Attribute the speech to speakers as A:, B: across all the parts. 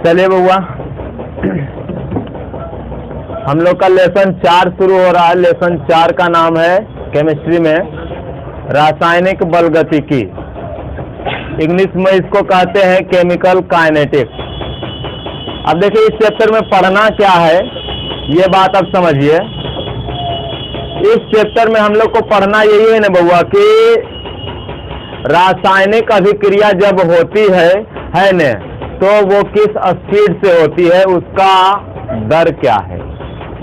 A: चलिए बउआ, हम लोग का लेसन 4 शुरू हो रहा है। लेसन 4 का नाम है केमिस्ट्री में रासायनिक बलगतिकी। इंग्लिश में इसको कहते हैं केमिकल काइनेटिक्स। अब देखिए इस चैप्टर में पढ़ना क्या है ये बात अब समझिए। इस चैप्टर में हम लोग को पढ़ना यही है ना बउआ कि रासायनिक अभिक्रिया जब होती है न, तो वो किस स्पीड से होती है, उसका दर क्या है।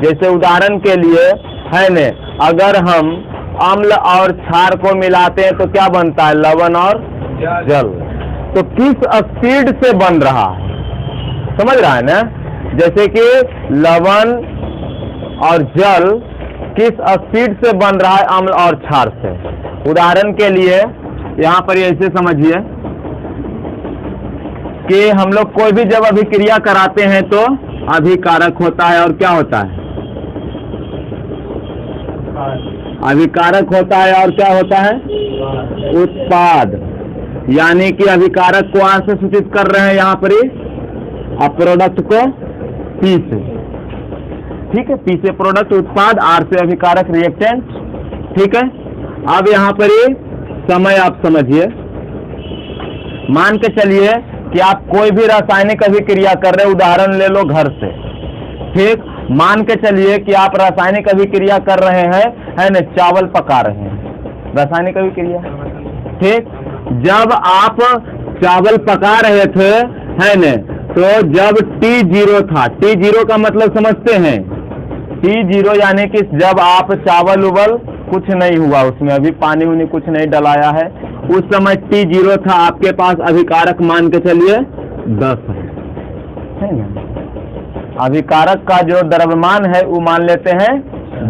A: जैसे उदाहरण के लिए है न, अगर हम अम्ल और क्षार को मिलाते हैं तो क्या बनता है, लवण और जल। तो किस स्पीड से बन रहा है, समझ रहा है ना। जैसे कि लवण और जल किस स्पीड से बन रहा है अम्ल और क्षार से। उदाहरण के लिए यहाँ पर ऐसे समझिए कि हम लोग कोई भी जब अभिक्रिया कराते हैं तो अभिकारक होता है और क्या होता है, अभिकारक होता है और क्या होता है, उत्पाद। यानी कि अभिकारक को आर से सूचित कर रहे हैं यहाँ पर ही, और प्रोडक्ट को पी से। ठीक है, पी से प्रोडक्ट उत्पाद, आर से अभिकारक रिएक्टेंट। ठीक है, अब यहाँ पर ही समय आप समझिए। मान के चलिए कि आप कोई भी रासायनिक अभिक्रिया कर रहे, उदाहरण ले लो घर से। ठीक, मान के चलिए कि आप रासायनिक अभिक्रिया कर रहे हैं, है न, चावल पका रहे हैं, रासायनिक अभिक्रिया। ठीक, जब आप चावल पका रहे थे, है न, तो जब T0 था, T0 का मतलब समझते हैं, T0 यानी कि जब आप चावल उबल कुछ नहीं हुआ, उसमें अभी पानी उनी कुछ नहीं डलाया है, उस समय T0 था, आपके पास अभिकारक मान के चलिए 10 है ना। अभिकारक का जो द्रव्यमान है वो मान लेते हैं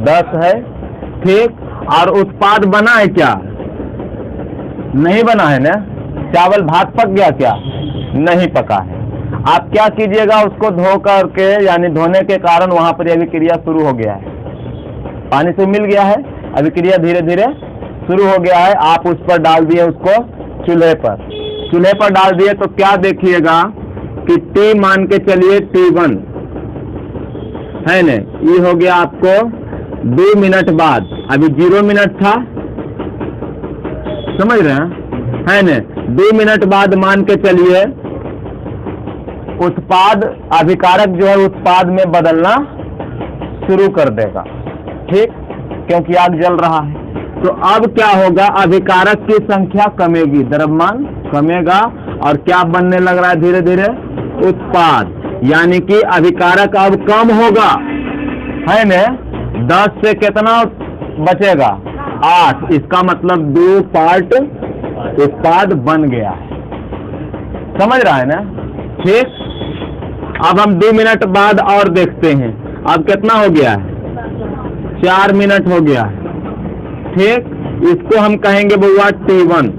A: 10 है। ठीक, और उत्पाद बना है क्या, नहीं बना है ना। चावल भात पक गया क्या, नहीं पका है। आप क्या कीजिएगा, उसको धो करके, यानी धोने के कारण वहां पर अभिक्रिया शुरू हो गया है, पानी से मिल गया है, अभिक्रिया धीरे धीरे शुरू हो गया है। आप उस पर डाल दिए, उसको चूल्हे पर डाल दिए, तो क्या देखिएगा कि T मान के चलिए T1 है न, ये हो गया आपको 2 मिनट बाद, अभी 0 मिनट था, समझ रहे हैं, है न। 2 मिनट बाद मान के चलिए उत्पाद, अभिकारक जो है उत्पाद में बदलना शुरू कर देगा। ठीक, क्योंकि आग जल रहा है। तो अब क्या होगा, अभिकारक की संख्या कमेगी, द्रव्यमान कमेगा, और क्या बनने लग रहा है धीरे धीरे, उत्पाद। यानी कि अभिकारक अब कम होगा, है न। 10 से कितना बचेगा, 8। इसका मतलब 2 पार्ट उत्पाद बन गया है, समझ रहा है ना। ठीक, अब हम 2 मिनट बाद और देखते हैं, अब कितना हो गया है, 4 मिनट हो गया है। ठीक, इसको हम कहेंगे बुआ T1,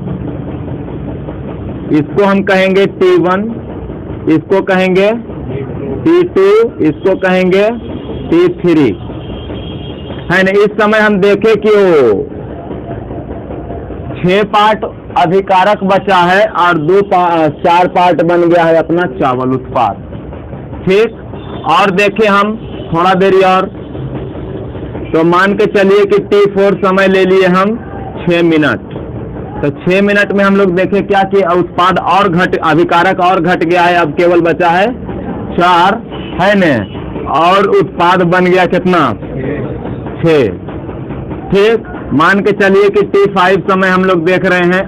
A: इसको हम कहेंगे T1, इसको कहेंगे T2, इसको कहेंगे T3, है ना। इस समय हम देखें कि वो 6 पार्ट अभिकारक बचा है और 4 पार्ट बन गया है अपना चावल उत्पाद। ठीक, और देखें हम थोड़ा देरी और, तो मान के चलिए कि T4 समय ले लिए हम 6 मिनट। तो 6 मिनट में हम लोग देखें क्या कि उत्पाद और अभिकारक और घट गया है, अब केवल बचा है 4, है न, और उत्पाद बन गया कितना, 6। ठीक, मान के चलिए कि T5 समय हम लोग देख रहे हैं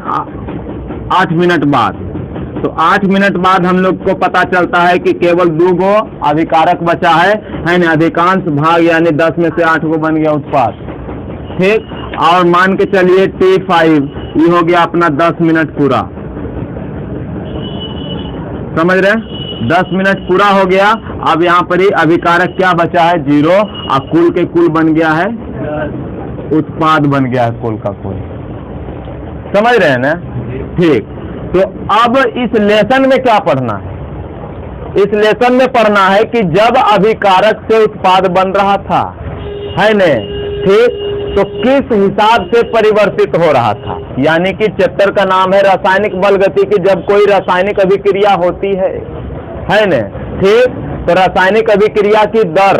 A: 8 मिनट बाद। तो 8 मिनट बाद हम लोग को पता चलता है कि केवल 2 गो अभिकारक बचा है न, अधिकांश भाग यानी 10 में से 8 गो बन गया उत्पाद। ठीक, और मान के चलिए T5 ये हो गया अपना 10 मिनट पूरा, समझ रहे, 10 मिनट पूरा हो गया। अब यहाँ पर ही अभिकारक क्या बचा है, 0, और कुल के कुल बन गया है, उत्पाद बन गया है कुल का कुल, समझ रहे हैं ना। ठीक, तो अब इस लेसन में क्या पढ़ना है, इस लेसन में पढ़ना है कि जब अभिकारक से उत्पाद बन रहा था, है न, ठीक, तो किस हिसाब से परिवर्तित हो रहा था। यानी कि चैप्टर का नाम है रासायनिक बलगतिकी। जब कोई रासायनिक अभिक्रिया होती है न, ठीक। तो रासायनिक अभिक्रिया की दर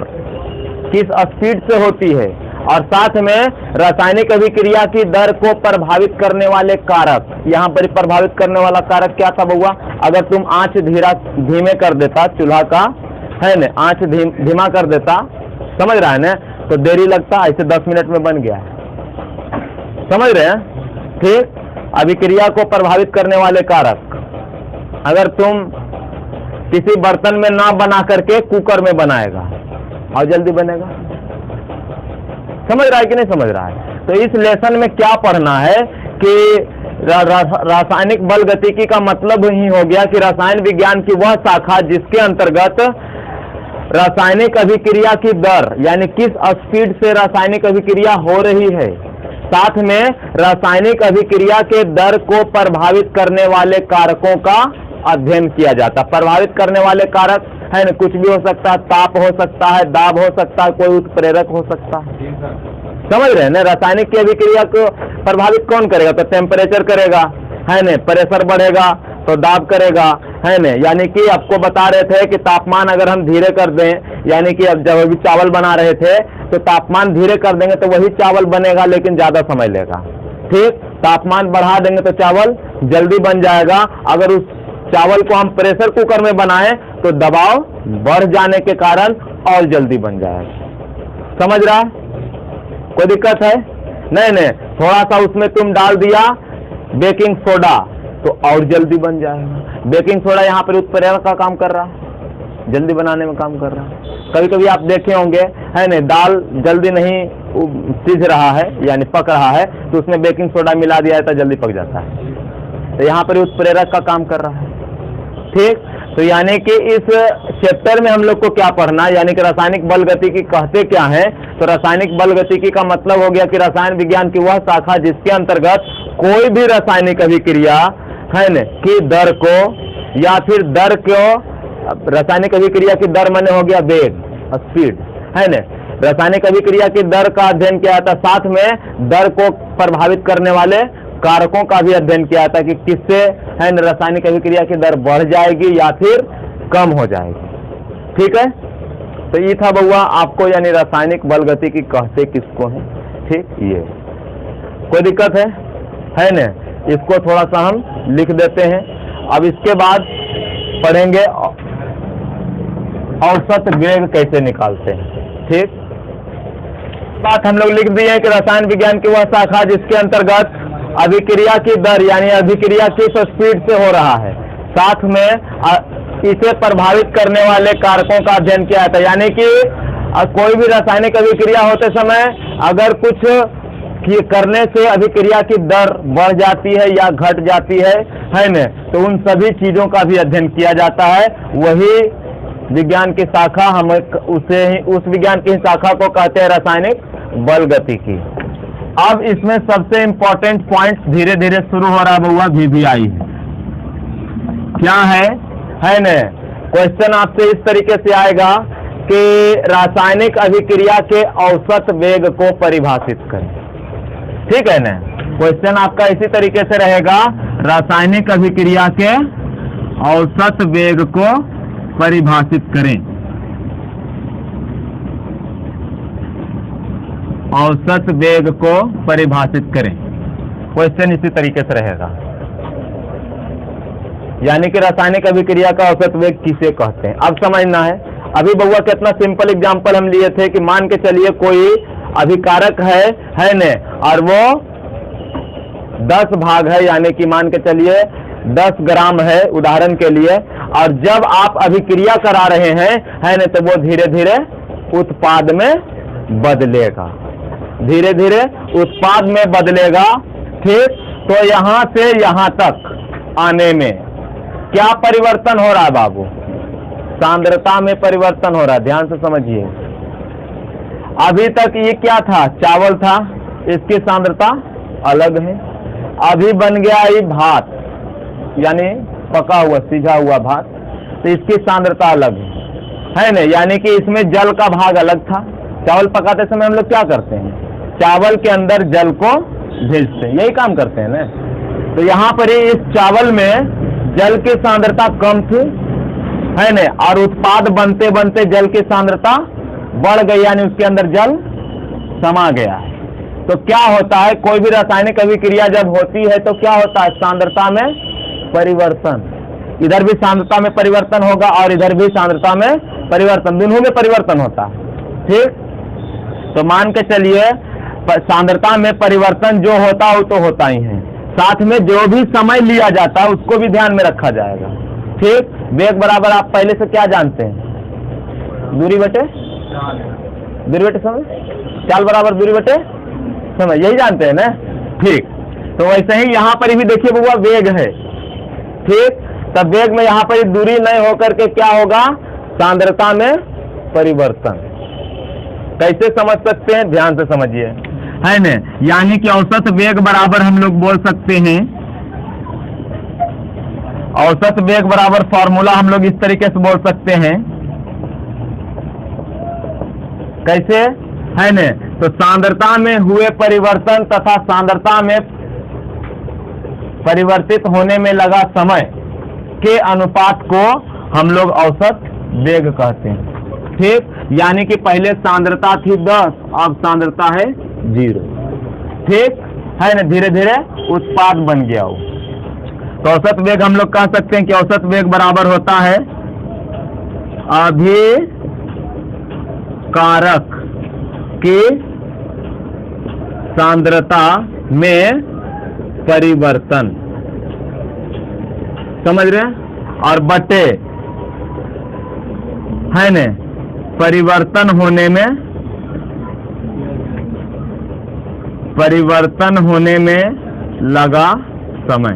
A: किस स्पीड से होती है, और साथ में रासायनिक अभिक्रिया की दर को प्रभावित करने वाले कारक, यहाँ पर प्रभावित करने वाला कारक क्या था बउआ? अगर तुम आंच धीमे कर देता चूल्हा का, है न, आंच धीमा कर देता, समझ रहा है ना, तो देरी लगता, ऐसे 10 मिनट में बन गया, समझ रहे हैं? ठीक। अभिक्रिया को प्रभावित करने वाले कारक, अगर तुम किसी बर्तन में ना बना करके कुकर में बनाएगा और जल्दी बनेगा, समझ रहा है कि नहीं समझ रहा है? तो इस लेसन में क्या पढ़ना है कि रासायनिक बल गतिकी का मतलब ही हो गया कि रसायन विज्ञान की वह शाखा जिसके अंतर्गत रासायनिक अभिक्रिया की दर, यानी किस स्पीड से रासायनिक अभिक्रिया हो रही है, साथ में रासायनिक अभिक्रिया के दर को प्रभावित करने वाले कारकों का अध्ययन किया जाता। प्रभावित करने वाले कारक है ना, कुछ भी हो सकता है, ताप हो सकता है, दाब हो सकता है, कोई उत्प्रेरक हो सकता है, समझ रहे हैं ना? रासायनिक की अभिक्रिया को प्रभावित कौन करेगा? तो टेम्परेचर करेगा, है ना, प्रेशर बढ़ेगा तो दाब करेगा, है ना। यानी कि आपको बता रहे थे कि तापमान अगर हम धीरे कर दें, यानी कि अब जब अभी चावल बना रहे थे तो तापमान धीरे कर देंगे तो वही चावल बनेगा लेकिन ज्यादा समय लेगा, ठीक। तापमान बढ़ा देंगे तो चावल जल्दी बन जाएगा। अगर उस चावल को हम प्रेशर कुकर में बनाएं तो दबाव बढ़ जाने के कारण और जल्दी बन जाएगा, समझ रहा है? कोई दिक्कत है? नहीं, थोड़ा सा उसमें तुम डाल दिया बेकिंग सोडा तो और जल्दी बन जाएगा। बेकिंग सोडा यहाँ पर उत्प्रेरक का काम कर रहा है, जल्दी बनाने में काम कर रहा है। कभी कभी आप देखे होंगे, है ना, दाल जल्दी नहीं सीझ रहा है यानी पक रहा है तो उसमें बेकिंग सोडा मिला दिया है तो जल्दी पक जाता है, तो यहाँ पर उत्प्रेरक का काम कर रहा है, ठीक। तो यानी कि इस चैप्टर में हम लोग को क्या पढ़ना, यानी कि रासायनिक बल गतिकी कहते क्या है? तो रासायनिक बल गतिकी का मतलब हो गया कि रसायन विज्ञान की वह शाखा जिसके अंतर्गत कोई भी रासायनिक अभिक्रिया, है न, की दर को या फिर दर को, रासायनिक अभिक्रिया की दर माने हो गया वेग, स्पीड, है न, रासायनिक अभिक्रिया की दर का अध्ययन किया जाता, साथ में दर को प्रभावित करने वाले कारकों का भी अध्ययन किया जाता कि किससे, है न, रासायनिक अभिक्रिया की दर बढ़ जाएगी या फिर कम हो जाएगी, ठीक है। तो ये था बउआ आपको, यानी रासायनिक बल गतिकी कहते किसको है, ठीक। ये कोई दिक्कत है न? इसको थोड़ा सा हम लिख देते हैं। अब इसके बाद पढ़ेंगे औसत वेग कैसे निकालते हैं, ठीक। बात हम लोग लिख दिए कि रसायन विज्ञान की वह शाखा जिसके अंतर्गत अभिक्रिया की दर यानी अभिक्रिया किस स्पीड से हो रहा है, साथ में इसे प्रभावित करने वाले कारकों का अध्ययन किया जाता है। यानी कि कोई भी रासायनिक अभिक्रिया होते समय अगर कुछ करने से अभिक्रिया की दर बढ़ जाती है या घट जाती है न, तो उन सभी चीजों का भी अध्ययन किया जाता है। वही विज्ञान की शाखा, हम उस विज्ञान की शाखा को कहते हैं रासायनिक बल गतिकी। अब इसमें सबसे इंपॉर्टेंट पॉइंट धीरे धीरे शुरू हो रहा है बउआ, VVI क्या है न? क्वेश्चन आपसे इस तरीके से आएगा कि रासायनिक अभिक्रिया के औसत वेग को परिभाषित करें, ठीक है ना। क्वेश्चन आपका इसी तरीके से रहेगा, रासायनिक अभिक्रिया के औसत वेग को परिभाषित करें। औसत वेग को परिभाषित करें, क्वेश्चन इसी तरीके से रहेगा। यानी कि रासायनिक अभिक्रिया का औसत वेग किसे कहते हैं, अब समझना है। अभी बउआ कितना सिंपल एग्जांपल हम लिए थे कि मान के चलिए कोई अभिकारक है न, और वो 10 भाग है, यानी कि मान के चलिए 10 ग्राम है उदाहरण के लिए, और जब आप अभिक्रिया करा रहे हैं, है न, तो वो धीरे धीरे उत्पाद में बदलेगा, धीरे धीरे उत्पाद में बदलेगा, ठीक। तो यहां से यहां तक आने में क्या परिवर्तन हो रहा है बाबू? सांद्रता में परिवर्तन हो रहा है, ध्यान से समझिए। अभी तक ये क्या था? चावल था, इसकी सांद्रता अलग है। अभी बन गया ये भात, यानी पका हुआ सीझा हुआ भात, तो इसकी सांद्रता अलग है न, यानी कि इसमें जल का भाग अलग था। चावल पकाते समय हम लोग क्या करते हैं? चावल के अंदर जल को भेजते हैं, यही काम करते हैं ना। तो यहाँ पर इस चावल में जल की सांद्रता कम थी, है न, और उत्पाद बनते बनते जल की सांद्रता बढ़ गई, यानी उसके अंदर जल समा गया है। तो क्या होता है, कोई भी रासायनिक अभिक्रिया जब होती है तो क्या होता है, सांद्रता में परिवर्तन। इधर भी सांद्रता में परिवर्तन होगा और इधर भी सांद्रता में परिवर्तन, दोनों में परिवर्तन होता है। ठीक, तो मान के चलिए सांद्रता में परिवर्तन जो होता है वो तो होता ही है, साथ में जो भी समय लिया जाता है उसको भी ध्यान में रखा जाएगा। ठीक, वेग बराबर आप पहले से क्या जानते हैं, दूरी बटे समय, चाल बराबर दूरी बटे समय, यही जानते हैं ना। ठीक, तो वैसे ही यहाँ पर भी देखिए बुआ वेग है। ठीक, तब वेग में यहाँ पर दूरी नहीं होकर के क्या होगा, सांद्रता में परिवर्तन। कैसे समझ सकते हैं, ध्यान से समझिए, है न, यानी कि औसत वेग बराबर हम लोग बोल सकते हैं, औसत वेग बराबर फॉर्मूला हम लोग इस तरीके से बोल सकते हैं, कैसे, है न, तो सांद्रता में हुए परिवर्तन तथा सांद्रता में परिवर्तित होने में लगा समय के अनुपात को हम लोग औसत वेग कहते हैं। ठीक, यानी कि पहले सांद्रता थी 10, अब सांद्रता है 0। ठीक, है ना, धीरे धीरे उत्पाद बन गया हो। तो औसत वेग हम लोग कह सकते हैं कि औसत वेग बराबर होता है अभिकारक की सांद्रता में परिवर्तन, समझ रहे हैं, और बटे, है न, परिवर्तन होने में लगा समय।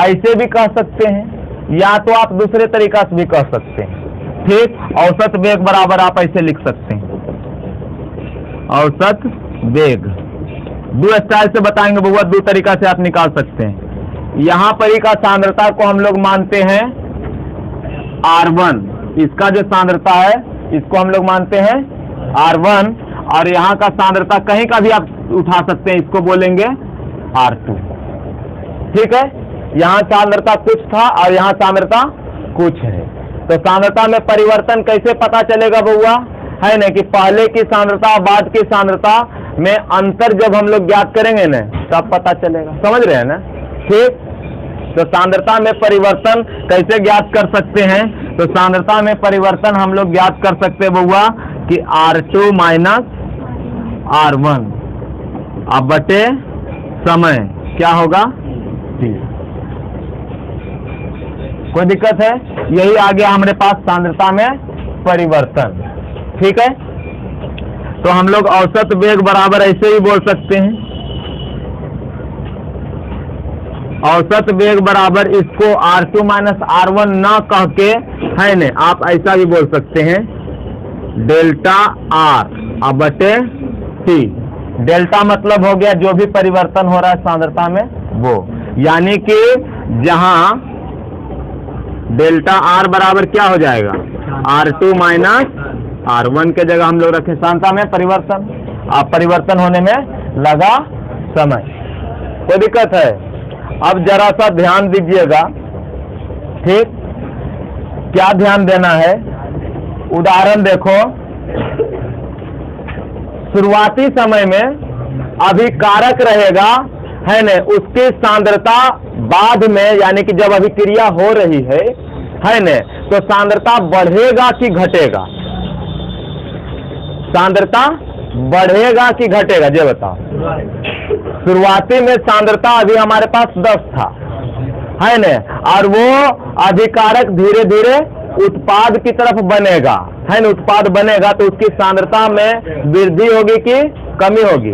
A: ऐसे भी कह सकते हैं, या तो आप दूसरे तरीका से भी कह सकते हैं। ठीक, औसत वेग बराबर आप ऐसे लिख सकते हैं, औसत वेग, दो स्टाइल से बताएंगे बुआ, दो तरीका से आप निकाल सकते हैं। यहाँ पर ही का सांद्रता को हम लोग मानते हैं R1, इसका जो सांद्रता है इसको हम लोग मानते हैं R1, और यहाँ का सांद्रता कहीं का भी आप उठा सकते हैं, इसको बोलेंगे R2। ठीक है, यहाँ सांद्रता कुछ था और यहाँ सांद्रता कुछ है। तो सांद्रता में परिवर्तन कैसे पता चलेगा बउआ, है ना, कि पहले की सांद्रता बाद की सांद्रता में अंतर जब हम लोग ज्ञात करेंगे ना तब पता चलेगा, समझ रहे हैं ना। ठीक, तो सांद्रता में परिवर्तन कैसे ज्ञात कर सकते हैं, तो सांद्रता में परिवर्तन हम लोग ज्ञात कर सकते हैं बउआ कि R2 माइनस R1 अब बटे समय क्या होगा, कोई दिक्कत है, यही आ गया हमारे पास सांद्रता में परिवर्तन। ठीक है, तो हम लोग औसत वेग बराबर ऐसे ही बोल सकते हैं, औसत वेग बराबर इसको R2 माइनस R1 ना कह के, है न, आप ऐसा भी बोल सकते हैं डेल्टा R अब बटे T। डेल्टा मतलब हो गया जो भी परिवर्तन हो रहा है सांद्रता में वो, यानी कि जहां डेल्टा R बराबर क्या हो जाएगा, R2 माइनस R1 के जगह हम लोग रखें सांद्रता में परिवर्तन, अब परिवर्तन होने में लगा समय। कोई दिक्कत है, अब जरा सा ध्यान दीजिएगा। ठीक, क्या ध्यान देना है, उदाहरण देखो, शुरुआती समय में अभिकारक रहेगा, है न, उसकी सांद्रता बाद में, यानी कि जब अभिक्रिया हो रही है न, तो सांद्रता बढ़ेगा कि घटेगा, सांद्रता बढ़ेगा कि घटेगा, ये बताओ। शुरुआती में सांद्रता अभी हमारे पास 10 था, है न, और वो अभिकारक धीरे धीरे उत्पाद की तरफ बनेगा, है न, उत्पाद बनेगा तो उसकी सांद्रता में वृद्धि होगी कि कमी होगी,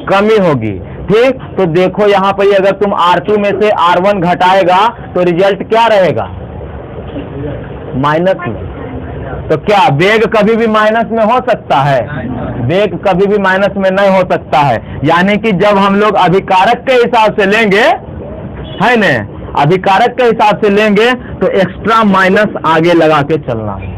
A: कमी होगी। ठीक, तो देखो यहाँ पर अगर तुम R2 में से R1 घटाएगा तो रिजल्ट क्या रहेगा, माइनस में। तो क्या वेग कभी भी माइनस में हो सकता है, वेग कभी भी माइनस में नहीं हो सकता है, यानी कि जब हम लोग अभिकारक के हिसाब से लेंगे, है न, अभिकारक के हिसाब से लेंगे तो एक्स्ट्रा माइनस आगे लगा के चलना है,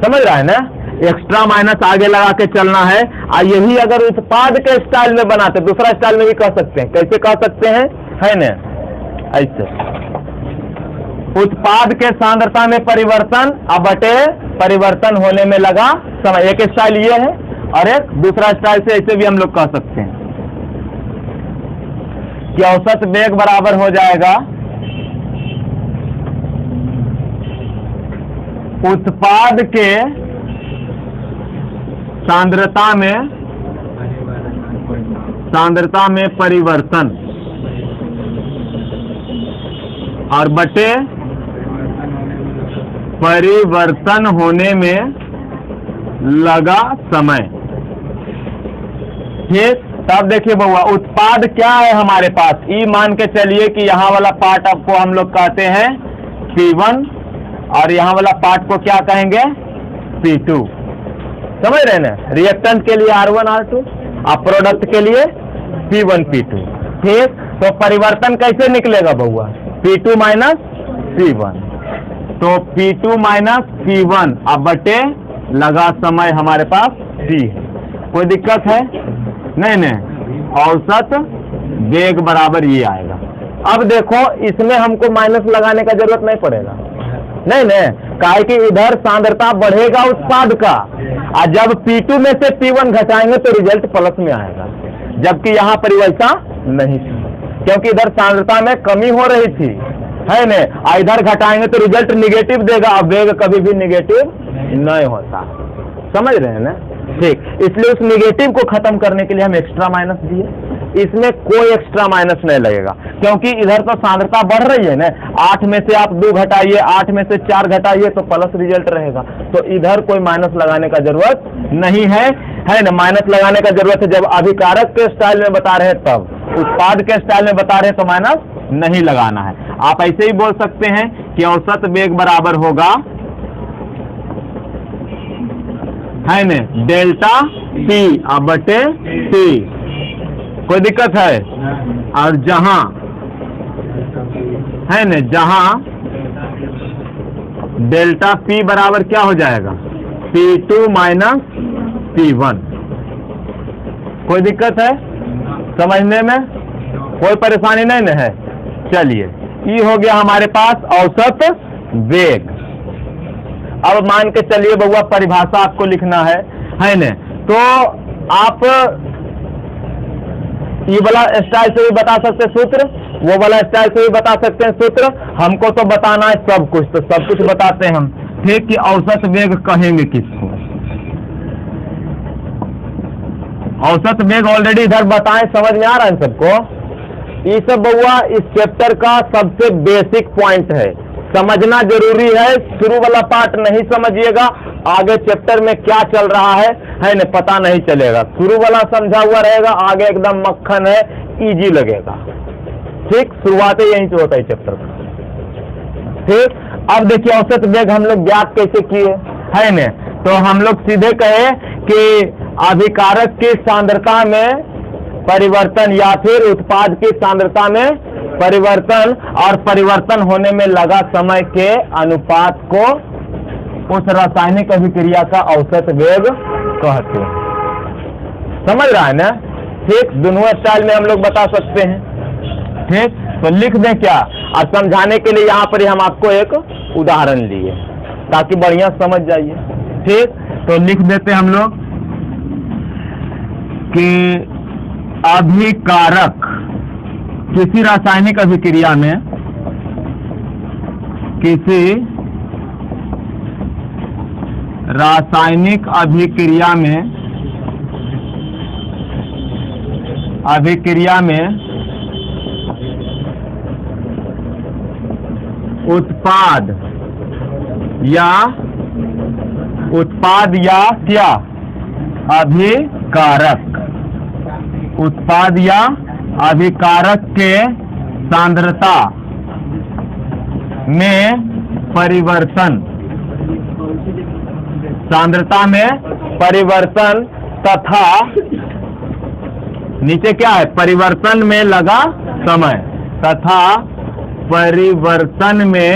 A: समझ रहा है ना, एक्स्ट्रा माइनस आगे लगा के चलना है। और यही अगर उत्पाद के स्टाइल में बनाते, दूसरा स्टाइल में भी कह सकते हैं, कैसे कह सकते हैं, है न, ऐसे उत्पाद के सांद्रता में परिवर्तन बटे परिवर्तन होने में लगा समय। एक स्टाइल ये है और एक दूसरा स्टाइल से ऐसे भी हम लोग कह सकते हैं कि औसत वेग बराबर हो जाएगा उत्पाद के सांद्रता में परिवर्तन और बटे परिवर्तन होने में लगा समय। ठीक, तब देखिए बउआ, उत्पाद क्या है हमारे पास, ई मान के चलिए कि यहाँ वाला पार्ट आपको हम लोग कहते हैं P1 और यहाँ वाला पार्ट को क्या कहेंगे P2। समझ रहे ना, रिएक्टेंट के लिए R1 R2 और प्रोडक्ट के लिए P1 P2। ठीक, तो परिवर्तन कैसे निकलेगा बउआ, P2 माइनस P1, तो P2 माइनस P1 अब बटे लगा समय हमारे पास D है। कोई दिक्कत है नहीं, औसत वेग बराबर ये आएगा। अब देखो इसमें हमको माइनस लगाने का जरूरत नहीं पड़ेगा, नहीं, काहे कि इधर सांद्रता बढ़ेगा उत्पाद का, और जब P2 में से P1 घटाएंगे तो रिजल्ट प्लस में आएगा, जबकि यहाँ पर वैसा नहीं थी, क्योंकि इधर सांद्रता में कमी हो रही थी, है न, इधर घटाएंगे तो रिजल्ट निगेटिव देगा। अब वेग कभी भी निगेटिव नहीं होता, समझ रहे हैं ना। ठीक, इसलिए उस निगेटिव को खत्म करने के लिए हम एक्स्ट्रा माइनस दिए, इसमें कोई एक्स्ट्रा माइनस नहीं लगेगा, क्योंकि इधर तो सांद्रता बढ़ रही है ना, 8 में से आप 2 घटाइए, 8 में से 4 घटाइए तो प्लस रिजल्ट रहेगा, तो इधर कोई माइनस लगाने का जरूरत नहीं है ना। माइनस लगाने का जरूरत है जब अभिकारक के स्टाइल में बता रहे हैं, तब उत्पाद के स्टाइल में बता रहे हैं तो माइनस नहीं लगाना है। आप ऐसे ही बोल सकते हैं कि औसत वेग बराबर होगा, है न, डेल्टा T बटे T। कोई दिक्कत है, और जहां है न, जहां डेल्टा P बराबर क्या हो जाएगा P2 माइनस P1। कोई दिक्कत है समझने में, कोई परेशानी नहीं न है। चलिए, ये हो गया हमारे पास औसत वेग। अब मान के चलिए बउआ परिभाषा आपको लिखना है न, तो आप ये वाला स्टाइल से भी बता सकते हैं सूत्र, वो वाला स्टाइल से भी बता सकते हैं सूत्र। हमको तो बताना है सब कुछ, तो सब कुछ बताते हैं हम। ठीक, कि औसत वेग कहेंगे किसको, औसत वेग ऑलरेडी इधर बताएं, समझ में आ रहा है सबको। ये सब बउआ इस चैप्टर का सबसे बेसिक पॉइंट है, समझना जरूरी है। शुरू वाला पार्ट नहीं समझिएगा, आगे चैप्टर में क्या चल रहा है न, पता नहीं चलेगा। शुरू वाला समझा हुआ रहेगा, आगे एकदम मक्खन है, इजी लगेगा। ठीक, शुरुआत यहीं से होता है चैप्टर का। ठीक, अब देखिए औसत वेग हम लोग ज्ञात कैसे किए, है न, तो हम लोग सीधे कहे कि अभिकारक की सांद्रता में परिवर्तन या फिर उत्पाद की सांद्रता में परिवर्तन और परिवर्तन होने में लगा समय के अनुपात को उस रासायनिक अभिक्रिया का औसत वेग कहते हैं। समझ रहा है ना। ठीक, दोनों स्टाइल में हम लोग बता सकते हैं। ठीक, तो लिख दें क्या, और समझाने के लिए यहाँ पर हम आपको एक उदाहरण लिए ताकि बढ़िया समझ जाइए। ठीक, तो लिख देते हम लोग कि अभिकारक किसी रासायनिक अभिक्रिया में, किसी रासायनिक अभिक्रिया में उत्पाद या क्या अभिकारक, उत्पाद या अभिकारक के सांद्रता में परिवर्तन, सांद्रता में परिवर्तन तथा नीचे क्या है, परिवर्तन में लगा समय तथा परिवर्तन में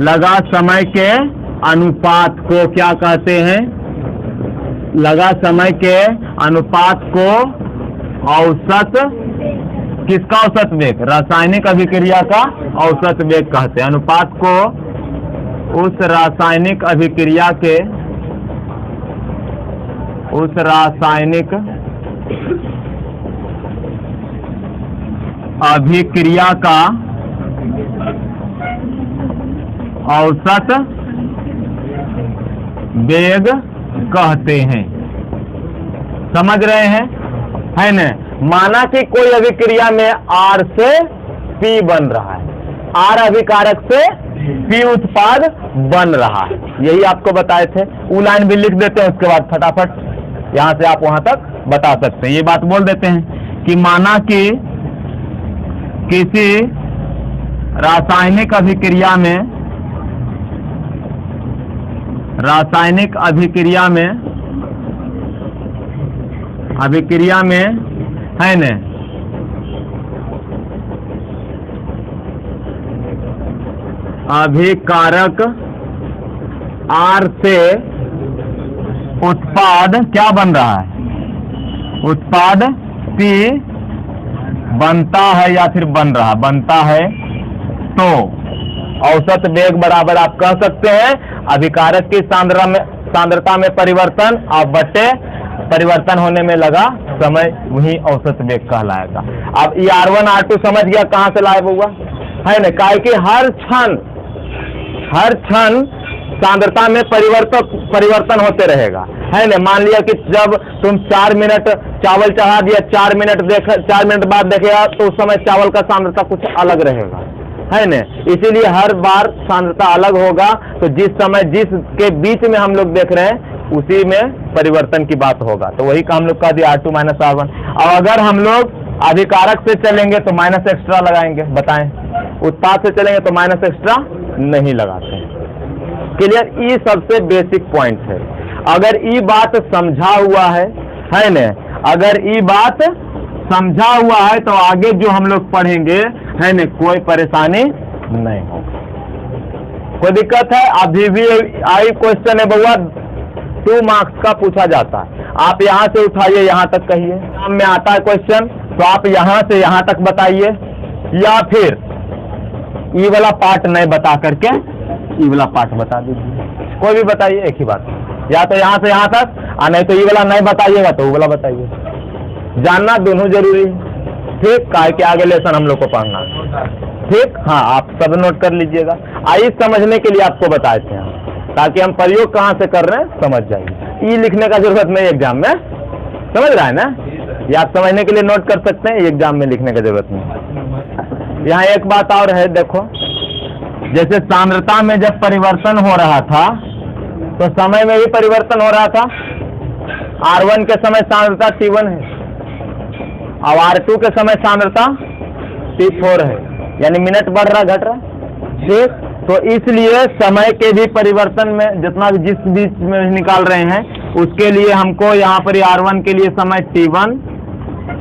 A: लगा समय के अनुपात को क्या कहते हैं, लगा समय के अनुपात को औसत किसका औसत वेग? रासायनिक अभिक्रिया का औसत वेग कहते हैं। अनुपात को उस रासायनिक अभिक्रिया का औसत वेग कहते हैं। समझ रहे हैं? है न? माना कि कोई अभिक्रिया में R से P बन रहा है, R अभिकारक से P उत्पाद बन रहा है, यही आपको बताए थे। वो लाइन भी लिख देते हैं, उसके बाद फटाफट यहां से आप वहां तक बता सकते हैं। ये बात बोल देते हैं कि माना कि किसी रासायनिक अभिक्रिया में है न, अभिकारक R से उत्पाद क्या बन रहा है? उत्पाद P बनता है या फिर बनता है, तो औसत वेग बराबर आप कह सकते हैं अभिकारक की सांद्रता में परिवर्तन और बटे परिवर्तन होने में लगा समय, वही औसत वेग कहलाएगा। अब ये R1 R2 समझ गया कहां से लाए हुआ है न? काहे कि हर क्षण सांद्रता में परिवर्तन होते रहेगा, है न? मान लिया कि जब तुम 4 मिनट चावल चढ़ा दिया, 4 मिनट बाद देखेगा तो उस समय चावल का सांद्रता कुछ अलग रहेगा, है न? इसीलिए हर बार सांद्रता अलग होगा, तो जिसके बीच में हम लोग देख रहे हैं उसी में परिवर्तन की बात होगा। तो वही का हम लोग कह दिया R2 - R1। और अगर हम लोग अभिकारक से चलेंगे तो माइनस एक्स्ट्रा लगाएंगे, बताएं। उत्पाद से चलेंगे तो माइनस एक्स्ट्रा नहीं लगाते हैं। क्लियर? ये सबसे बेसिक पॉइंट है। अगर ये बात समझा हुआ है न? अगर ये बात समझा हुआ है तो आगे जो हम लोग पढ़ेंगे है न, कोई परेशानी नहीं होगी। कोई दिक्कत है? अभी भी आई क्वेश्चन है बउआ, 2 मार्क्स का पूछा जाता है। आप यहां से उठाइए, यहां तक कहिए। एग्जाम में आता है क्वेश्चन तो आप यहां से यहां तक बताइए, या फिर ये वाला पार्ट नहीं बता करके ये वाला पार्ट बता दीजिए। कोई भी बताइए, एक ही बात, या तो यहां से यहां तक, और नहीं तो ये वाला नहीं बताइएगा तो वो वाला बताइए। जानना दोनों जरूरी है, ठीक? काहे के आगे लेसन हम लोग को पढ़ना, ठीक? हाँ, आप सब नोट कर लीजिएगा। आइए समझने के लिए आपको बताए थे हम, ताकि हम प्रयोग कहाँ से कर रहे हैं समझ जाइए। ई लिखने का जरूरत नहीं एग्जाम में, समझ रहा है ना? ये आप समझने के लिए नोट कर सकते हैं, एग्जाम में लिखने का जरूरत नहीं। यहाँ एक बात और है, देखो, जैसे सांद्रता में जब परिवर्तन हो रहा था तो समय में भी परिवर्तन हो रहा था। R1 के समय सांद्रता T1 है और R2 के समय सांद्रता T4 है, यानी मिनट बढ़ रहा घट रहा, ठीक? तो इसलिए समय के भी परिवर्तन में जितना भी जिस बीच में निकाल रहे हैं उसके लिए हमको यहाँ पर R1 के लिए समय T1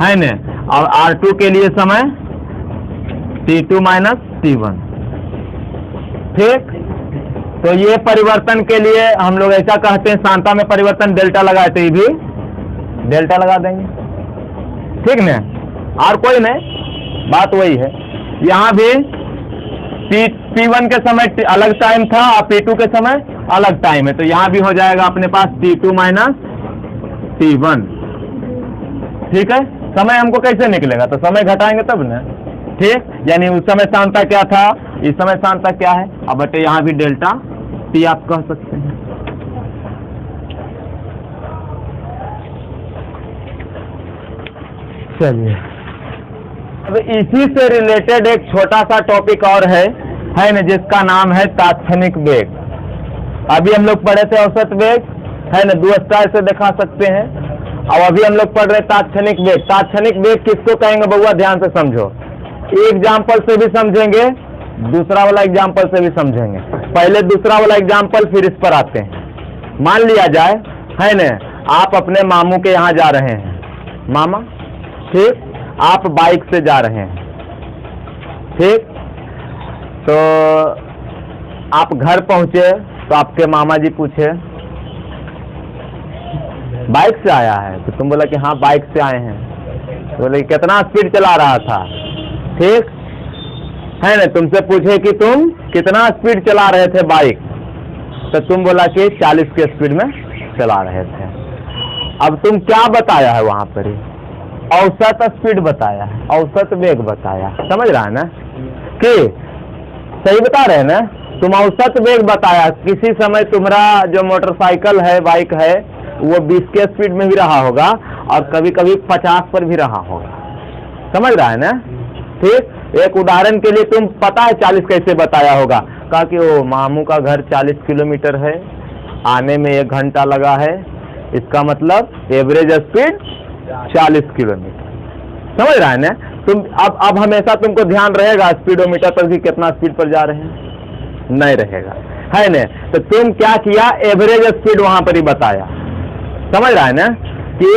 A: है न, और R2 के लिए समय T2 - T1, ठीक? तो ये परिवर्तन के लिए हम लोग ऐसा कहते हैं, सांद्रता में परिवर्तन डेल्टा लगाए तो ये भी डेल्टा लगा देंगे, ठीक न? और कोई नहीं, बात वही है। यहाँ भी P1 के समय अलग टाइम था और P2 के समय अलग टाइम है, तो यहाँ भी हो जाएगा अपने पास T2 - T1, ठीक है? समय हमको कैसे निकलेगा? तो समय घटाएंगे तब ना, ठीक? यानी उस समय सांद्रता क्या था, इस समय सांद्रता क्या है, अब बटे यहाँ भी डेल्टा T आप कह सकते हैं। चलिए, अब इसी से रिलेटेड एक छोटा सा टॉपिक और है न, जिसका नाम है तात्क्षणिक वेग। अभी हम लोग पढ़े थे औसत वेग, है न, 2 स्टाइल से दिखा सकते हैं, और अभी हम लोग पढ़ रहे तात्क्षणिक वेग। तात्क्षणिक वेग किसको कहेंगे बउआ? ध्यान से समझो, एक एग्जाम्पल से भी समझेंगे, दूसरा वाला एग्जाम्पल से भी समझेंगे। पहले दूसरा वाला एग्जाम्पल, फिर इस पर आते हैं। मान लिया जाए, है न, आप अपने मामू के यहाँ जा रहे हैं, मामा, ठीक? आप बाइक से जा रहे हैं, ठीक? तो आप घर पहुंचे तो आपके मामा जी पूछे बाइक से आया है? तो तुम बोला कि हाँ बाइक से आए हैं। बोले कितना स्पीड चला रहा था, ठीक है ना। तुमसे पूछे कि तुम कितना स्पीड चला रहे थे बाइक, तो तुम बोला कि 40 के स्पीड में चला रहे थे। अब तुम क्या बताया है वहां पर? औसत स्पीड बताया है, औसत वेग बताया, समझ रहा है ना कि सही बता रहे हैं ना। तुम औसत वेग बताया, किसी समय तुम्हारा जो मोटरसाइकिल है, बाइक है, वो 20 के स्पीड में भी रहा होगा और कभी कभी 50 पर भी रहा होगा, समझ रहा है ना, ठीक। एक उदाहरण के लिए तुम पता है 40 कैसे बताया होगा, कहा कि वो मामू का घर 40 किलोमीटर है, आने में 1 घंटा लगा है, इसका मतलब एवरेज स्पीड 40 किलोमीटर, समझ रहा है ना। तुम अब हमेशा तुमको ध्यान रहेगा स्पीडोमीटर पर भी कितना स्पीड पर जा रहे हैं, नहीं रहेगा, है ना। तो तुम क्या किया, एवरेज स्पीड वहां पर ही बताया, समझ रहा है ना। कि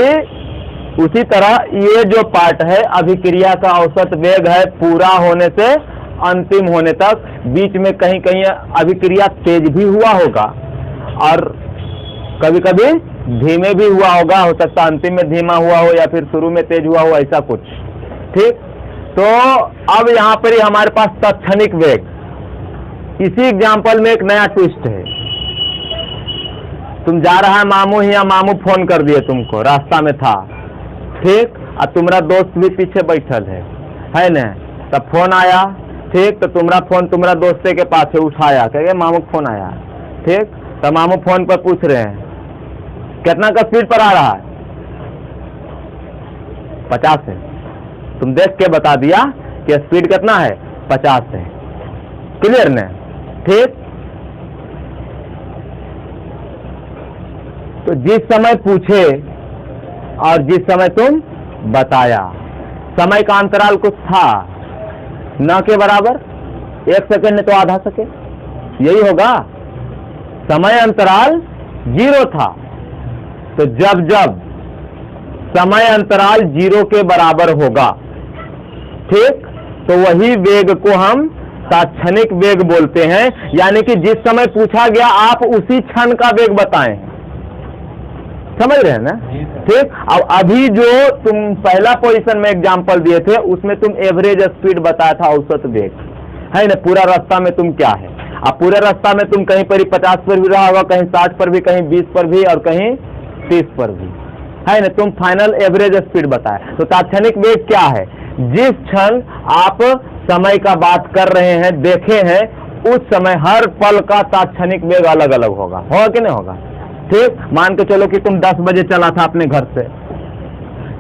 A: उसी तरह ये जो पार्ट है, अभिक्रिया का औसत वेग है पूरा होने से अंतिम होने तक, बीच में कहीं कहीं अभिक्रिया तेज भी हुआ होगा और कभी कभी धीमे भी हुआ होगा, हो सकता अंतिम में धीमा हुआ हो या फिर शुरू में तेज हुआ हो, ऐसा कुछ, ठीक। तो अब यहाँ पर ही हमारे पास तात्क्षणिक वेग, इसी एग्जाम्पल में एक नया ट्विस्ट है। तुम जा रहा है मामू ही, या मामू फोन कर दिए तुमको, रास्ता में था, ठीक, और तुम्हारा दोस्त भी पीछे बैठल है ना। तब फोन आया, ठीक, तो तुम्हारा फोन तुम्हारा दोस्ते के पास है, उठाया, कहे मामू फोन आया, ठीक। तो मामू फोन पर पूछ रहे हैं कितना का स्पीड पर आ रहा है, 50 है। तुम देख के बता दिया कि स्पीड कितना है, 50 है, क्लियर ने, ठीक। तो जिस समय पूछे और जिस समय तुम बताया, समय का अंतराल कुछ था न के बराबर, 1 सेकंड ने तो आधा सेकंड, यही होगा। समय अंतराल 0 था, तो जब जब समय अंतराल 0 के बराबर होगा, ठीक, तो वही वेग को हम तात्क्षणिक वेग बोलते हैं। यानी कि जिस समय पूछा गया आप उसी क्षण का वेग बताएं, समझ रहे हैं ना, ठीक। अब अभी जो तुम पहला पोजीशन में एग्जांपल दिए थे, उसमें तुम एवरेज स्पीड बताया था, औसत वेग, है ना। पूरा रास्ता में तुम क्या है, अब पूरे रास्ता में तुम कहीं पर 50 पर भी रहा होगा, कहीं 60 पर भी, कहीं 20 पर भी और कहीं 30 पर भी, है ना। तुम फाइनल एवरेज स्पीड बताए। तो तात्क्षणिक वेग क्या है, जिस क्षण आप समय का बात कर रहे हैं, देखे हैं, उस समय हर पल का तात्क्षणिक वेग अलग अलग होगा कि नहीं होगा, ठीक। मान के चलो कि तुम 10 बजे चला था अपने घर से,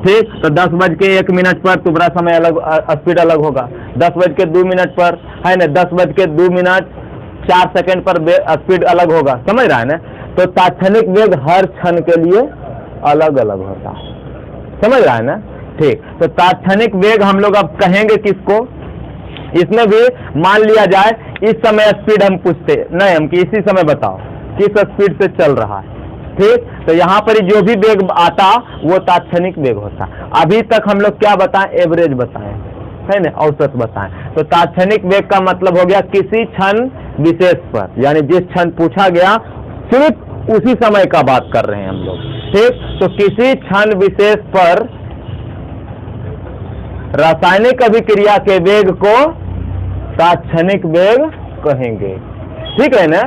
A: ठीक, तो 10:01 पर तुम्हारा समय अलग, स्पीड अलग होगा। 10:02 पर, है ना, 10:02 पर स्पीड अलग होगा, समझ रहा है ना। तो तात्क्षणिक वेग हर क्षण के लिए अलग अलग होता है, समझ रहा है ना, ठीक। तो तात्क्षणिक वेग हम लोग अब कहेंगे किसको, इसमें भी मान लिया जाए इस समय स्पीड हम पूछते नहीं, हम कि इसी समय बताओ किस स्पीड से चल रहा है, ठीक। तो यहाँ पर जो भी वेग आता वो तात्क्षणिक वेग होता। अभी तक हम लोग क्या बताएं, एवरेज बताएं, है ना, औसत बताएं। तो तात्क्षणिक वेग का मतलब हो गया किसी क्षण विशेष पर, यानी जिस क्षण पूछा गया सिर्फ उसी समय का बात कर रहे हैं हम लोग, ठीक। तो किसी क्षण विशेष पर रासायनिक अभिक्रिया के वेग को तात्क्षणिक वेग कहेंगे, ठीक है ना।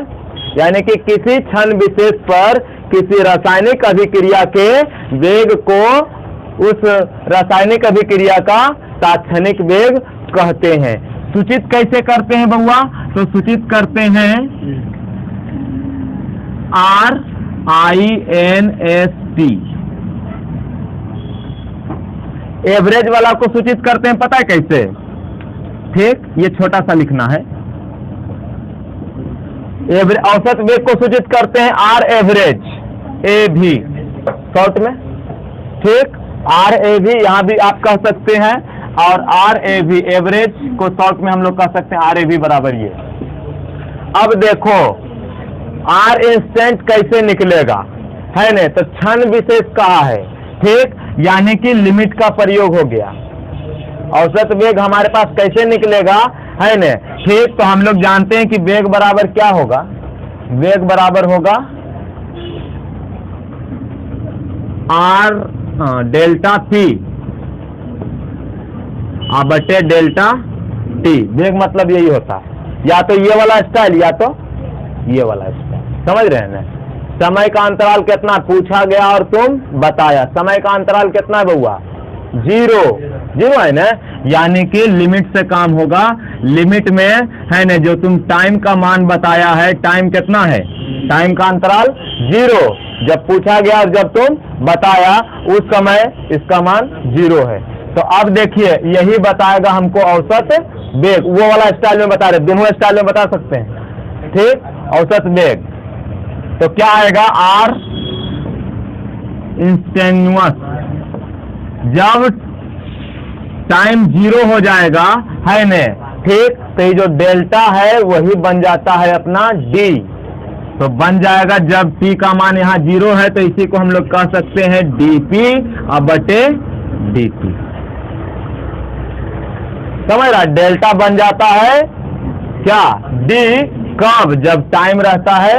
A: यानी कि किसी क्षण विशेष पर किसी रासायनिक अभिक्रिया के वेग को उस रासायनिक अभिक्रिया का तात्क्षणिक वेग कहते हैं। सूचित कैसे करते हैं बउआ, तो सूचित करते हैं RINST, एवरेज वाला को सूचित करते हैं, पता है कैसे, ठीक। ये छोटा सा लिखना है, औसत वेग को सूचित करते हैं R एवरेज, AV शॉर्ट में, ठीक। RAV यहां भी आप कह सकते हैं, और RAV एवरेज को शॉर्ट में हम लोग कह सकते हैं RAV बराबर ये। अब देखो R इंस्टेंट कैसे निकलेगा, है ना, तो क्षण विशेष कहा है, ठीक, यानी कि लिमिट का प्रयोग हो गया। औसत वेग हमारे पास कैसे निकलेगा, है ना, ठीक। तो हम लोग जानते हैं कि वेग बराबर क्या होगा, वेग बराबर होगा R डेल्टा P बटे डेल्टा टी। वेग मतलब यही होता है, या तो ये वाला स्टाइल या तो ये वाला स्टाइल। समझ रहे हैं ना? समय का अंतराल कितना पूछा गया और तुम बताया। समय का अंतराल कितना है बउआ? 0 0 है ना, यानी कि लिमिट से काम होगा। लिमिट में है ना, जो तुम टाइम का मान बताया है, टाइम कितना है? टाइम का अंतराल 0। जब पूछा गया और जब तुम बताया उस समय इसका मान 0 है। तो अब देखिए यही बताएगा हमको औसत वेग। वो वाला स्टाइल में बता रहे, दोनों स्टाइल में बता सकते हैं, ठीक। औसत वेग तो क्या आएगा? आर इंस्टेंटस। जब टाइम 0 हो जाएगा है न, ठीक, तो ये जो डेल्टा है वही बन जाता है अपना डी। तो बन जाएगा जब टी का मान यहाँ 0 है तो इसी को हम लोग कह सकते हैं डीपी बटे डीटी। समझ रहा? डेल्टा बन जाता है क्या? डी। कब? जब टाइम रहता है,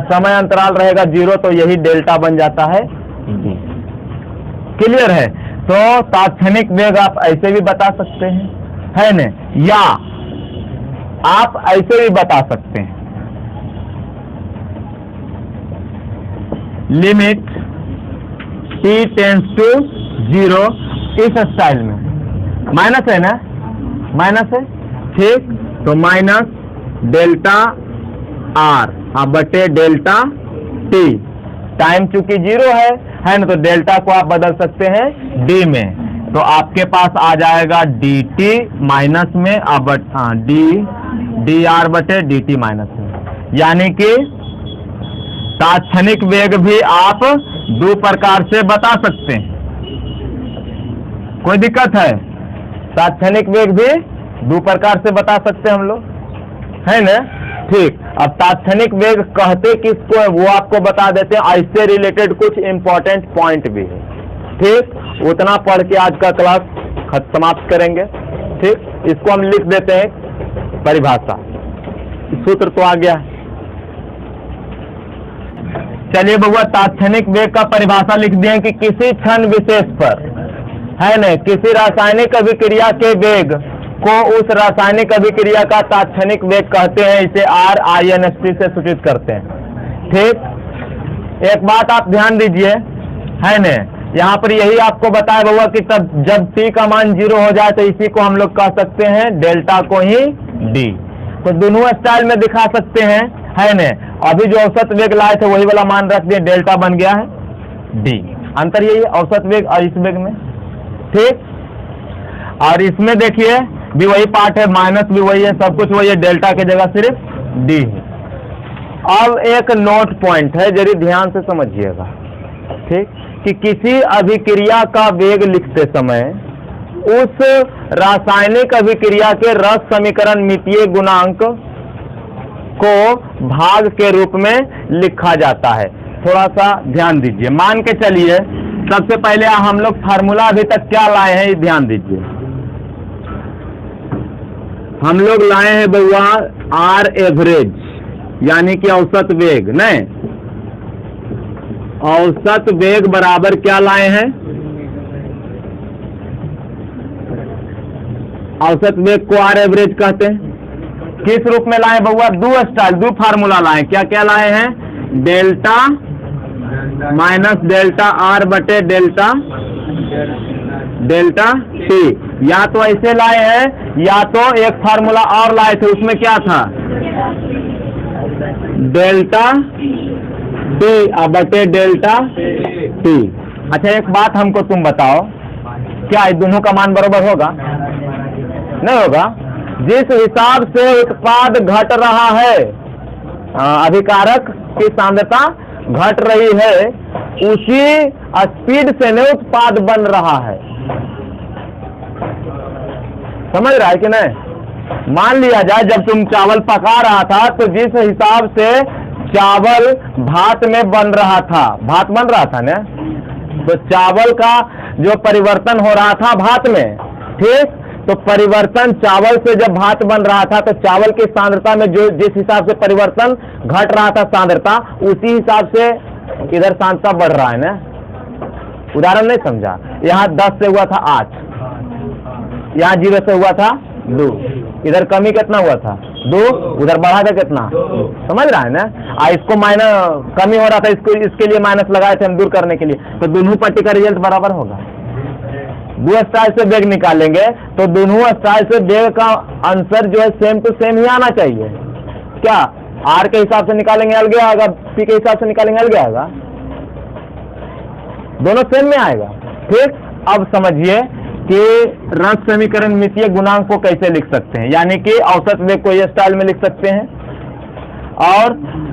A: समय अंतराल रहेगा 0, तो यही डेल्टा बन जाता है डी। क्लियर है? तो तात्क्षणिक वेग आप ऐसे भी बता सकते हैं, है न, या आप ऐसे भी बता सकते हैं। लिमिट t टेंड्स टू 0 इस स्टाइल में। माइनस है ना? माइनस है, ठीक। तो माइनस डेल्टा आर बटे डेल्टा टी। टाइम चूंकि 0 है ना, तो डेल्टा को आप बदल सकते हैं डी में। तो आपके पास आ जाएगा डी टी माइनस में डी आर बटे डी टी माइनस में। यानी कि तात्क्षणिक वेग भी आप 2 प्रकार से बता सकते हैं। कोई दिक्कत है? तात्क्षणिक वेग भी 2 प्रकार से बता सकते हैं हम लोग, है ना, ठीक। अब तात्क्षणिक वेग कहते किसको है वो आपको बता देते हैं। इससे रिलेटेड कुछ इंपॉर्टेंट पॉइंट भी है, ठीक। उतना पढ़ के आज का क्लास समाप्त करेंगे, ठीक। इसको हम लिख देते हैं परिभाषा। सूत्र तो आ गया। चलिए बउआ, तात्क्षणिक वेग का परिभाषा लिख दिए कि किसी क्षण विशेष पर, है न, किसी रासायनिक अभिक्रिया के वेग को उस रासायनिक अभिक्रिया का तात्क्षणिक वेग कहते हैं। इसे RINST से सूचित करते हैं, ठीक। एक बात आप ध्यान दीजिए, है न, यहाँ पर यही आपको बताया बउआ कि तब जब t का मान 0 हो जाए तो इसी को हम लोग कह सकते हैं डेल्टा को ही d। तो दोनों स्टाइल में दिखा सकते हैं, है न। अभी जो औसत वेग लाए थे वही वाला मान रख दिए, डेल्टा बन गया है d। अंतर यही है औसत वेग और इस वेग में, ठीक। और इसमें देखिए भी वही पार्ट है, माइनस भी वही है, सब कुछ वही है, डेल्टा की जगह सिर्फ डी है। अब एक नोट पॉइंट है, जरूर ध्यान से समझिएगा, ठीक, कि किसी अभिक्रिया का वेग लिखते समय उस रासायनिक अभिक्रिया के रस समीकरण मितीय गुणांक को भाग के रूप में लिखा जाता है। थोड़ा सा ध्यान दीजिए। मान के चलिए सबसे पहले हम लोग फार्मूला अभी तक क्या लाए हैं, ध्यान दीजिए। हम लोग लाए हैं बउआ आर एवरेज, यानी कि औसत वेग, नहीं, औसत वेग बराबर क्या लाए हैं? औसत वेग को आर एवरेज कहते हैं। किस रूप में लाए बउआ? 2 स्टाइल, 2 फार्मूला लाए। क्या क्या लाए हैं? डेल्टा माइनस डेल्टा आर बटे डेल्टा डेल्टा टी। या तो ऐसे लाए हैं या तो एक फार्मूला और लाए थे, उसमें क्या था? डेल्टा टी बटे डेल्टा टी। अच्छा एक बात हमको तुम बताओ, क्या इन दोनों का मान बराबर होगा? नहीं होगा। जिस हिसाब से उत्पाद घट रहा है, अभिकारक की सांद्रता घट रही है, उसी स्पीड से न उत्पाद बन रहा है। समझ रहा है कि नहीं? मान लिया जाए जब तुम चावल पका रहा था तो जिस हिसाब से चावल भात में बन रहा था, भात बन रहा था ना, तो चावल का जो परिवर्तन हो रहा था भात में, ठीक, तो परिवर्तन चावल से जब भात बन रहा था तो चावल की सांद्रता में जो जिस हिसाब से परिवर्तन घट रहा था सांद्रता, उसी हिसाब से इधर सांद्रता बढ़ रहा है ना। उदाहरण नहीं समझा? यहाँ 10 से हुआ था 8, यहाँ 0 से हुआ था 2, इधर कमी कितना हुआ था 2, उधर बढ़ा था कितना, समझ रहा है ना। इसको माइनस कमी हो रहा था, इसको इसके लिए माइनस लगाए थे हम दूर करने के लिए, तो दोनों पट्टी का रिजल्ट बराबर होगा। 2 स्टाइल से वेग निकालेंगे तो दोनों स्टाइल से वेग का आंसर जो है सेम टू सेम ही आना चाहिए। क्या आर के हिसाब से निकालेंगे अलग आएगा, पी के हिसाब से निकालेंगे अलग आएगा, दोनों सेम में आएगा। ठीक, अब समझिए कि रस समीकरण मितीय गुणांक को कैसे लिख सकते हैं, यानी कि औसत वेग को इस स्टाइल में लिख सकते हैं और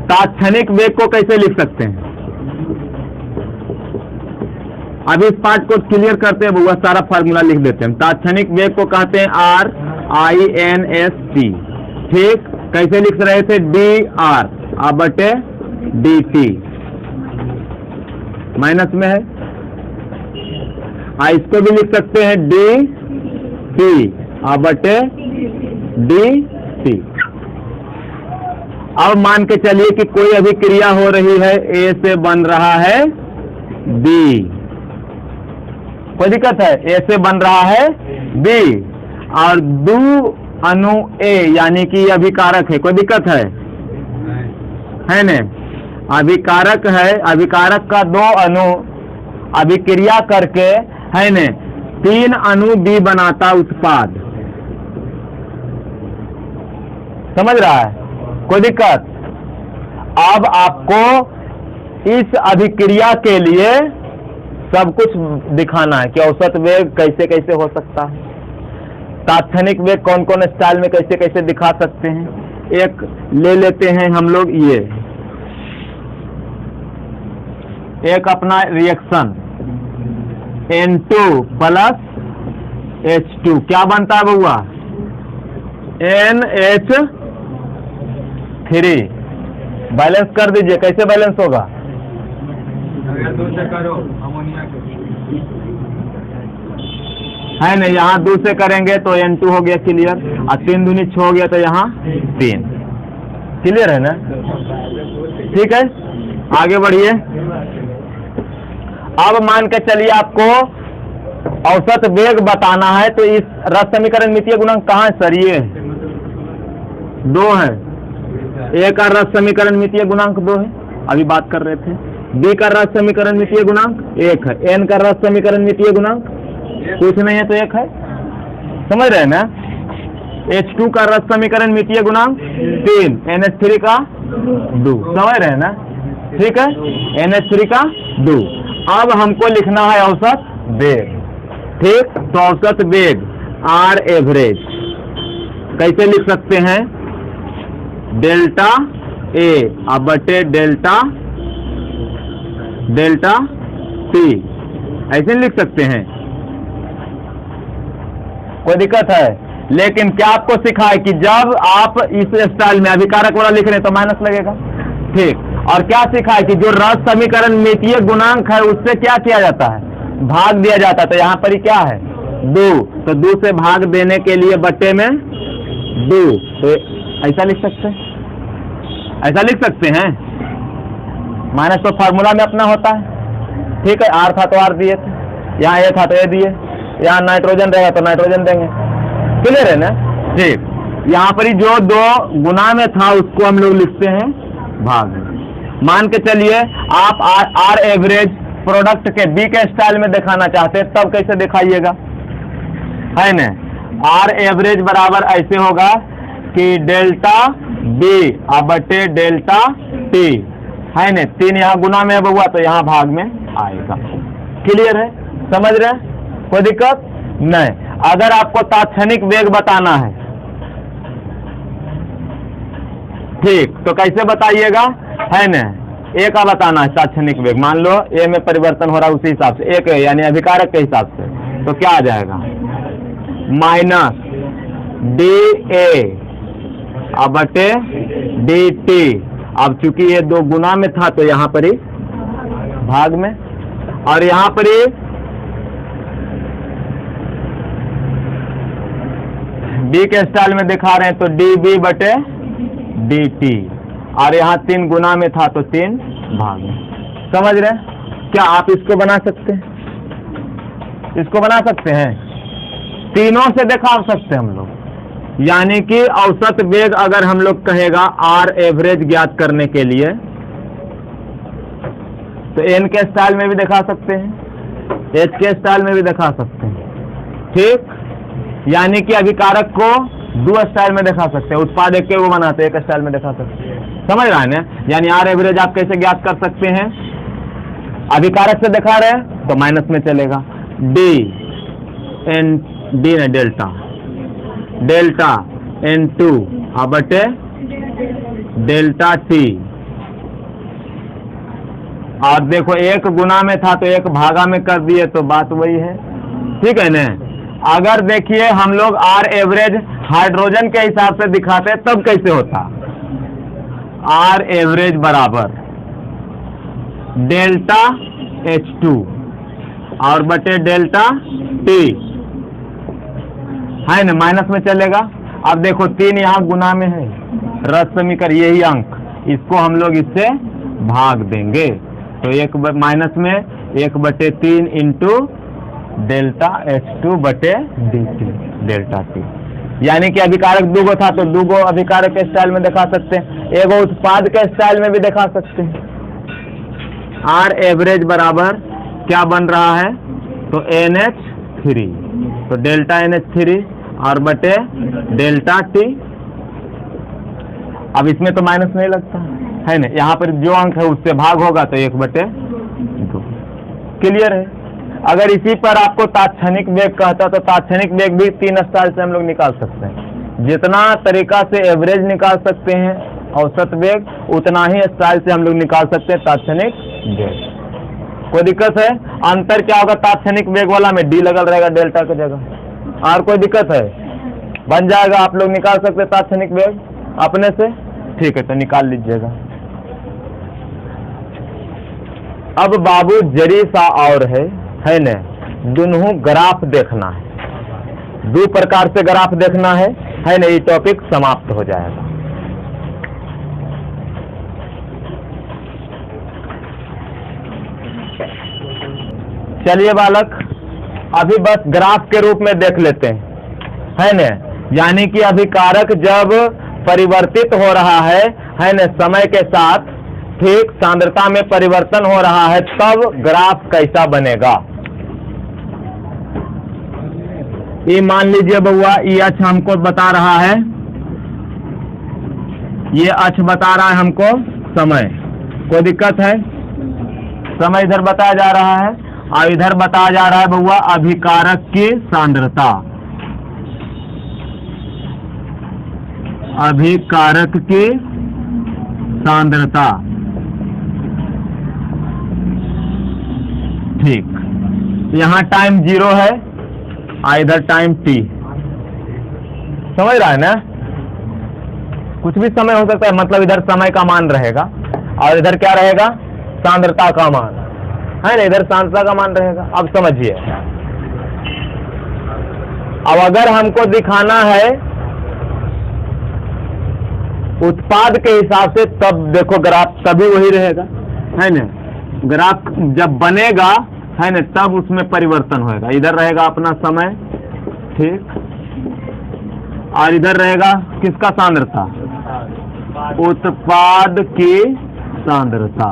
A: तात्क्षणिक वेग को कैसे लिख सकते हैं। अब इस पार्ट को क्लियर करते हैं, वो सारा फार्मूला लिख देते हैं। तात्क्षणिक वेग को कहते हैं RINST। ठीक, कैसे लिख रहे थे, dr बटे dt, माइनस में है। इसको भी लिख सकते हैं dp बटे dt। अब मान के चलिए कि कोई अभिक्रिया हो रही है, A से बन रहा है B, कोई दिक्कत है, A से बन रहा है B और 2 अणु A यानी कि अभिकारक है, कोई दिक्कत है न, अभिकारक है, अभिकारक का 2 अणु अभिक्रिया करके है न 3 अणु B बनाता उत्पाद, समझ रहा है, कोई दिक्कत। अब आपको इस अभिक्रिया के लिए सब कुछ दिखाना है कि औसत वेग कैसे कैसे हो सकता है, तात्क्षणिक वेग कौन कौन स्टाइल में कैसे कैसे दिखा सकते हैं। एक ले लेते हैं हम लोग, ये एक अपना रिएक्शन N2 प्लस H2 क्या बनता है बउआ, NH3। बैलेंस कर दीजिए, कैसे बैलेंस होगा, है ना, यहाँ 2 से करेंगे तो N2 हो गया क्लियर, और 3 दूनी 6 हो गया तो यहाँ 3, क्लियर है ना। ठीक है, आगे बढ़िए। अब मान के चलिए आपको औसत वेग बताना है, तो इस रस समीकरण मितीय गुणांक कहाँ है सर, ये 2 है। ए का रस समीकरण मितीय गुणांक 2 है, अभी बात कर रहे थे। बी का रस समीकरण मितीय गुणांक 1 है। एन का रस समीकरण मितीय गुणांक कुछ नहीं है तो 1 है, समझ रहे हैं ना। H2 का रस समीकरण मितीय गुणांक 3, NH3 का 2, समझ रहे हैं ना। ठीक है, NH3 का 2। अब हमको लिखना है औसत वेग। ठीक, तो औसत वेग R एवरेज कैसे लिख सकते हैं, डेल्टा A अब बटे डेल्टा T, ऐसे लिख सकते हैं, कोई दिक्कत है। लेकिन क्या आपको सिखा है कि जब आप इस स्टाइल में अभिकारक वाला लिख रहे हैं तो माइनस लगेगा। ठीक, और क्या सिखा है कि जो रस समीकरण मितीय गुणांक है उससे क्या किया जाता है, भाग दिया जाता है। तो यहाँ पर ही क्या है 2, तो 2 से भाग देने के लिए बट्टे में 2, तो ऐसा लिख सकते हैं, ऐसा लिख सकते हैं। माइनस तो फार्मूला में अपना होता है। ठीक है, R था तो R दिए थे, यहाँ A था तो A दिए, यहाँ नाइट्रोजन रहेगा तो नाइट्रोजन देंगे, क्लियर है ना। ठीक, यहाँ पर ही जो 2 गुना में था उसको हम लोग लिखते हैं भाग। मान के चलिए आप R एवरेज प्रोडक्ट के B के स्टाइल में दिखाना चाहते हैं, तब कैसे दिखाइएगा, है ना। R एवरेज बराबर ऐसे होगा कि डेल्टा B बटे डेल्टा T, है ना। 3 यहाँ गुना में हुआ तो यहाँ भाग में आएगा, क्लियर है, समझ रहे हैं, कोई दिक्कत नहीं। अगर आपको तात्क्षणिक वेग बताना है, ठीक, तो कैसे बताइएगा, है ना। A का बताना है तात्क्षणिक वेग, मान लो A में परिवर्तन हो रहा है उसी हिसाब से, एक यानी अभिकारक के हिसाब से, तो क्या आ जाएगा माइनस DA अब बटे DT। अब चूंकि ये 2 गुना में था तो यहाँ पर ही भाग में, और यहाँ पर ही B के स्टाइल में दिखा रहे हैं तो DB बटे DT, और यहाँ 3 गुना में था तो 3 भाग में, समझ रहे हैं। क्या आप इसको बना सकते हैं, इसको बना सकते हैं, तीनों से दिखा सकते हम लोग, यानी कि औसत वेग अगर हम लोग कहेगा आर एवरेज ज्ञात करने के लिए तो एन के स्टाइल में भी दिखा सकते हैं, एच के स्टाइल में भी दिखा सकते हैं, ठीक। यानी कि अभिकारक को दो स्टाइल में दिखा सकते हैं, उत्पाद एक के वो बनाते हैं, एक स्टाइल में दिखा सकते हैं, समझ रहे हैं ना। यानी आर एवरेज आप कैसे ज्ञात कर सकते हैं, अभिकारक से दिखा रहे हैं तो माइनस में चलेगा, डी एन डी ने डेल्टा डेल्टा एन टू बटे डेल्टा टी। और देखो एक गुना में था तो एक भागा में कर दिए तो बात वही है, ठीक है ना। अगर देखिए हम लोग आर एवरेज हाइड्रोजन के हिसाब से दिखाते तब कैसे होता, आर एवरेज बराबर डेल्टा H2 और बटे डेल्टा T है ना, माइनस में चलेगा। अब देखो 3 यहाँ गुना में है, रस समीकरण यही अंक, इसको हम लोग इससे भाग देंगे तो एक माइनस में 1/3 इंटू डेल्टा H2 बटे dt डेल्टा T। यानी कि अभिकारक दूगो था तो दूगो अभिकारक के स्टाइल में दिखा सकते हैं, एगो उत्पाद के स्टाइल में भी दिखा सकते हैं। आर एवरेज बराबर क्या बन रहा है तो NH3 तो डेल्टा NH3 और बटे डेल्टा T। अब इसमें तो माइनस नहीं लगता है ना, यहाँ पर जो अंक है उससे भाग होगा तो 1/2 क्लियर है। अगर इसी पर आपको तात्क्षणिक वेग कहता तो तात्क्षणिक वेग भी 3 स्टाइल से हम लोग निकाल सकते हैं। जितना तरीका से एवरेज निकाल सकते हैं औसत वेग, उतना ही स्टाइल से हम लोग निकाल सकते हैं तात्क्षणिक वेग। कोई दिक्कत है? अंतर क्या होगा, तात्क्षणिक वेग वाला में डी लगल रहेगा डेल्टा की जगह। और कोई दिक्कत है? बन जाएगा, आप लोग निकाल सकते हैं तात्क्षणिक वेग अपने से, ठीक है तो निकाल लीजिएगा। अब बाबू जरी सा और है न, दोनों ग्राफ देखना है, 2 प्रकार से ग्राफ देखना है न, ये टॉपिक समाप्त हो जाएगा। चलिए बालक, अभी बस ग्राफ के रूप में देख लेते हैं, है न। यानी कि अभिकारक जब परिवर्तित हो रहा है न समय के साथ, ठीक सांद्रता में परिवर्तन हो रहा है, तब ग्राफ कैसा बनेगा। ये मान लीजिए बउआ, ये अक्ष हमको बता रहा है, ये अक्ष बता रहा है हमको समय, कोई दिक्कत है? समय इधर बताया जा रहा है और इधर बताया जा रहा है बउआ अभिकारक की सांद्रता, अभिकारक की सांद्रता, ठीक। यहाँ टाइम 0 है और इधर टाइम t, समझ रहा है ना। कुछ भी समय हो सकता है, मतलब इधर समय का मान रहेगा और इधर क्या रहेगा, सांद्रता का मान, है ना, इधर सांद्रता का मान रहेगा। अब समझिए, अब अगर हमको दिखाना है उत्पाद के हिसाब से, तब देखो ग्राफ तभी वही रहेगा, है ना। ग्राफ जब बनेगा, है ना, तब उसमें परिवर्तन होएगा। इधर रहेगा अपना समय, ठीक, और इधर रहेगा किसका सांद्रता, उत्पाद की सांद्रता।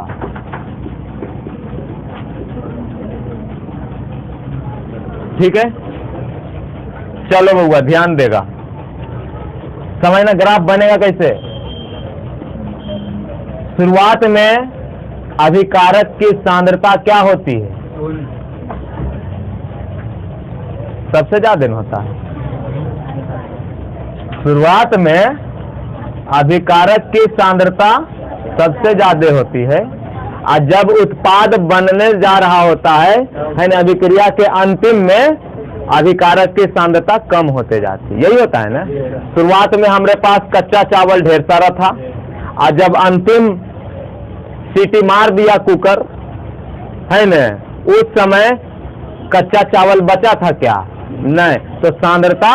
A: ठीक है, चलो बउआ ध्यान देगा, समझना ग्राफ बनेगा कैसे। शुरुआत में अभिकारक की सांद्रता क्या होती है, सबसे ज्यादा होता है। शुरुआत में अभिकारक की सांद्रता सबसे ज्यादा होती है, और जब उत्पाद बनने जा रहा होता है ना, अभिक्रिया के अंतिम में अभिकारक की सांद्रता कम होते जाती है। यही होता है ना। शुरुआत में हमारे पास कच्चा चावल ढेर सारा था, और जब अंतिम सीटी मार दिया कुकर, है ना, उस समय कच्चा चावल बचा था क्या, नहीं, तो सांद्रता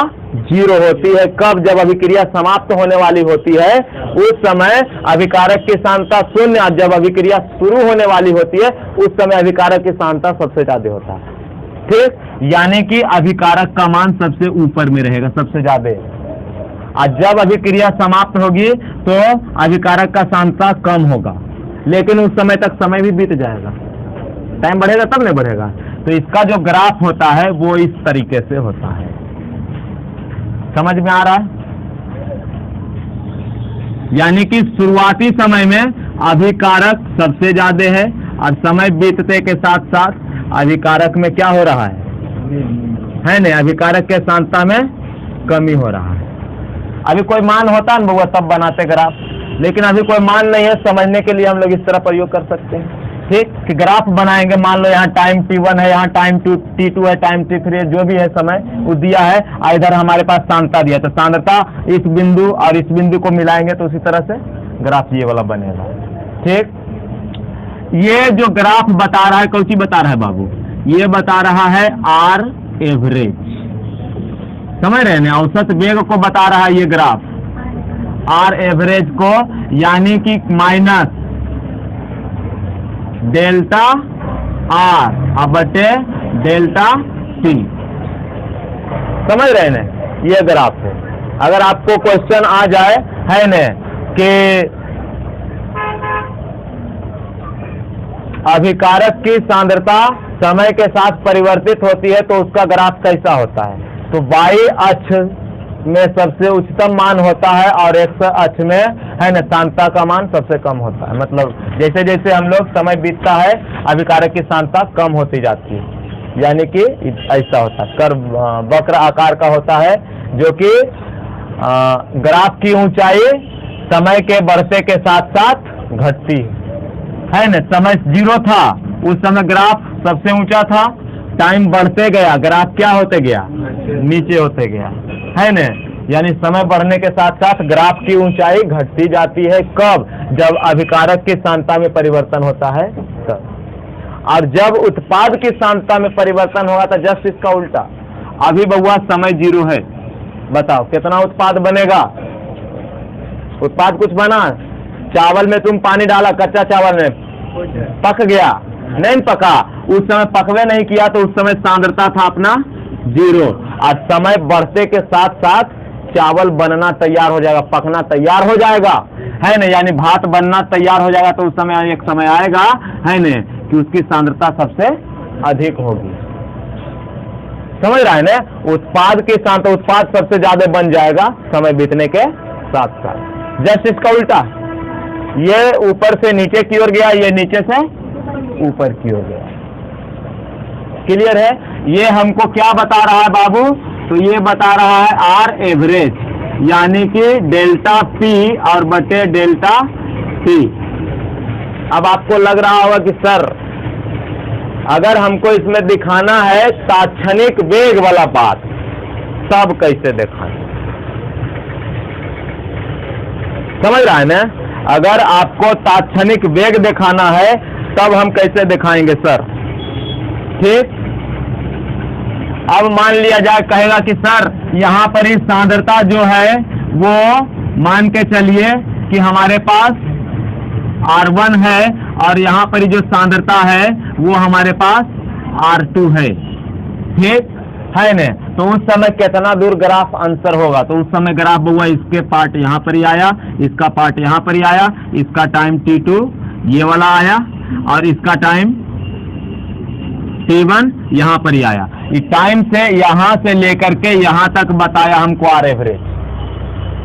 A: 0 होती है। कब, जब अभिक्रिया समाप्त होने वाली होती है उस समय अभिकारक की सांद्रता 0, और जब अभिक्रिया शुरू होने वाली होती है उस समय अभिकारक की सांद्रता सबसे ज्यादा होता है। ठीक, यानी कि अभिकारक का मान सबसे ऊपर में रहेगा, सबसे ज्यादा। और जब अभिक्रिया समाप्त होगी तो अभिकारक का सांद्रता कम होगा, लेकिन उस समय तक समय भी बीत जाएगा, टाइम बढ़ेगा तब नहीं बढ़ेगा। तो इसका जो ग्राफ होता है वो इस तरीके से होता है। समझ में आ रहा है? यानी कि शुरुआती समय में अभिकारक सबसे ज्यादा है और समय बीतते के साथ साथ अभिकारक में क्या हो रहा है नहीं, अभिकारक के सांद्रता में कमी हो रहा है। अभी कोई मान होता है ना तब बनाते ग्राफ, लेकिन अभी कोई मान नहीं है, समझने के लिए हम लोग इस तरह प्रयोग कर सकते हैं। ठीक, कि ग्राफ बनाएंगे, मान लो यहाँ टाइम t1 है, यहाँ टाइम t2 है, टाइम t3 है, जो भी है समय वो दिया है, इधर हमारे पास सांद्रता दिया, तो सांद्रता इस बिंदु और इस बिंदु को मिलाएंगे तो उसी तरह से ग्राफ ये वाला बनेगा। ठीक, ये जो ग्राफ बता रहा है, कौन सी बता रहा है बाबू? ये बता रहा है आर एवरेज, समझ रहे हैं? औसत वेग को बता रहा है ये ग्राफ, आर एवरेज को, यानी कि माइनस डेल्टा आर अब बटे डेल्टा टी। समझ रहे हैं? ये ग्राफ है। अगर आपको क्वेश्चन आ जाए है न कि अभिकारक की सांद्रता समय के साथ परिवर्तित होती है तो उसका ग्राफ कैसा होता है, तो वाई अक्ष में सबसे उच्चतम मान होता है और एक्स अक्ष में है न सांद्रता का मान सबसे कम होता है। मतलब जैसे जैसे हम लोग समय बीतता है अभिकारक की सांद्रता कम होती जाती है, यानी कि ऐसा होता है, कर्व वक्र आकार का होता है, जो कि ग्राफ की ऊंचाई समय के बढ़ते के साथ साथ घटती है न। समय 0 था उस समय ग्राफ सबसे ऊंचा था, टाइम बढ़ते गया ग्राफ क्या होते गया, नीचे होते गया, है न। यानी समय बढ़ने के साथ साथ ग्राफ की ऊंचाई घटती जाती है। कब? जब अभिकारक की सांद्रता में परिवर्तन होता है तब। और जब उत्पाद की सांद्रता में परिवर्तन होगा तो जस्ट इसका उल्टा। अभी बउआ समय 0 है, बताओ कितना उत्पाद बनेगा? उत्पाद कुछ बना? चावल में तुम पानी डाला, कच्चा चावल में पक गया, नहीं पका, उस समय पकवे नहीं किया तो उस समय सांद्रता था अपना 0। और समय बढ़ते के साथ साथ चावल बनना तैयार हो जाएगा, पकना तैयार हो जाएगा, है न। यानी भात बनना तैयार हो जाएगा तो उस समय एक समय आएगा, है न, कि उसकी सांद्रता सबसे अधिक होगी। समझ रहा है ना? उत्पाद की सांद्रता, उत्पाद सबसे ज्यादा बन जाएगा समय बीतने के साथ साथ। जस्ट इसका उल्टा, ये ऊपर से नीचे की ओर गया, ये नीचे से ऊपर की ओर गया। क्लियर है? ये हमको क्या बता रहा है बाबू? तो ये बता रहा है आर एवरेज, यानी कि डेल्टा पी और बटे डेल्टा टी। अब आपको लग रहा होगा कि सर अगर हमको इसमें दिखाना है तात्क्षणिक वेग वाला बात, तब कैसे दिखाएं? समझ रहा है ना? अगर आपको तात्क्षणिक वेग दिखाना है तब हम कैसे दिखाएंगे सर? ठीक, अब मान लिया जाए, कहेगा कि सर यहाँ पर इस सांद्रता जो है वो मान के चलिए कि हमारे पास R1 है और यहाँ पर जो सांद्रता है वो हमारे पास R2 है। ठीक है न? तो उस समय कितना दूर ग्राफ अंतर होगा? तो उस समय ग्राफ हुआ, इसके पार्ट यहाँ पर ही आया, इसका पार्ट यहाँ पर ही आया, इसका टाइम T2 ये वाला आया और इसका टाइम T1 यहाँ पर ही आया। इस टाइम से यहाँ से लेकर के यहाँ तक बताया हमको आर एवरेज।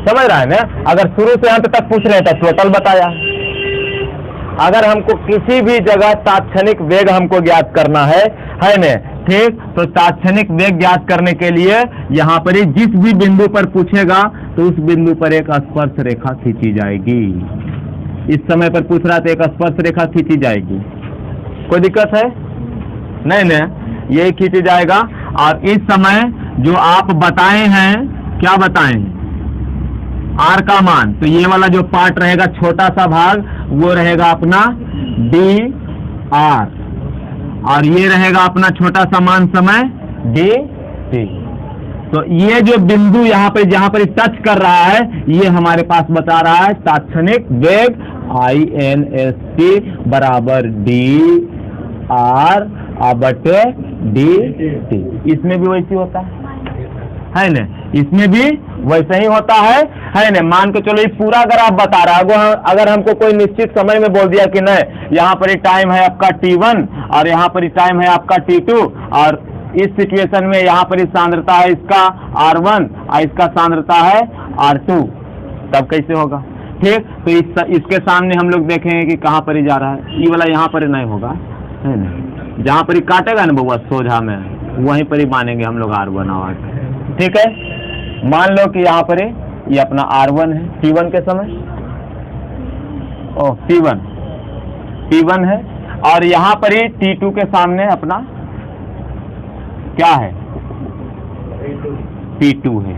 A: समझ रहा है ना? अगर शुरू से अंत तक पूछ रहे थे टोटल बताया। अगर हमको किसी भी जगह तात्क्षणिक वेग हमको ज्ञात करना है न, ठीक, तो तात्क्षणिक वेग ज्ञात करने के लिए यहाँ पर ही जिस भी बिंदु पर पूछेगा तो उस बिंदु पर एक स्पर्श रेखा खींची जाएगी। इस समय पर पूछ रहा था, एक स्पर्श रेखा खींची जाएगी। कोई दिक्कत है? नहीं न, यही खींची जाएगा। और इस समय जो आप बताए हैं, क्या बताए हैं? आर का मान, तो ये वाला जो पार्ट रहेगा छोटा सा भाग वो रहेगा अपना डी आर, और ये रहेगा अपना छोटा सा मान समय डी टी। तो ये जो बिंदु यहाँ पे जहाँ पर टच कर रहा है ये हमारे पास बता रहा है तात्क्षणिक वेग INST बराबर डी आर बटे डी टी। इसमें भी वैसे होता है ना, इसमें भी वैसे ही होता है ना। मान के चलो ये पूरा अगर आप बता रहा है, अगर हमको कोई निश्चित समय में बोल दिया कि नहीं यहाँ पर टाइम है आपका T1 और यहाँ पर टाइम है आपका T2 और इस सिचुएशन में यहाँ पर सांद्रता है इसका R1 और इसका सांद्रता है R2, तब कैसे होगा? ठीक, तो इसके सामने हम लोग देखेंगे कि कहाँ पर ही जा रहा है। ये वाला यहाँ पर नहीं होगा, है ना, जहाँ पर ही काटेगा ना बउआ सोझा में, वहीं पर ही मानेंगे हम लोग R1 और R2। ठीक है, मान लो कि यहाँ पर ये अपना R1 है T1 के समय, T1 है और यहाँ पर ही T2 के सामने अपना क्या है? T2 है।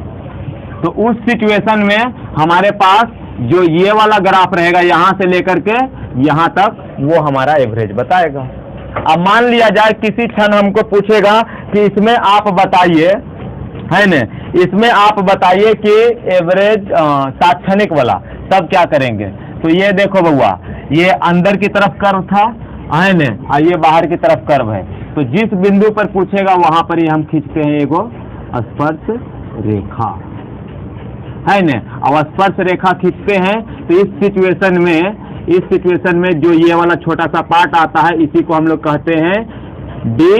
A: तो उस सिचुएशन में हमारे पास जो ये वाला ग्राफ रहेगा यहाँ से लेकर के यहाँ तक, वो हमारा एवरेज बताएगा। अब मान लिया जाए किसी क्षण हमको पूछेगा कि इसमें आप बताइए, है न, इसमें आप बताइए कि एवरेज तात्क्षणिक वाला, तब क्या करेंगे? तो ये देखो बउआ, ये अंदर की तरफ कर्व था, है न, और ये बाहर की तरफ कर्व है। तो जिस बिंदु पर पूछेगा वहां पर ही हम खींचते हैं एगो स्पर्श रेखा, है न। अब स्पर्श रेखा खींचते हैं तो इस सिचुएशन में जो ये वाला छोटा सा पार्ट आता है इसी को हम लोग कहते हैं डी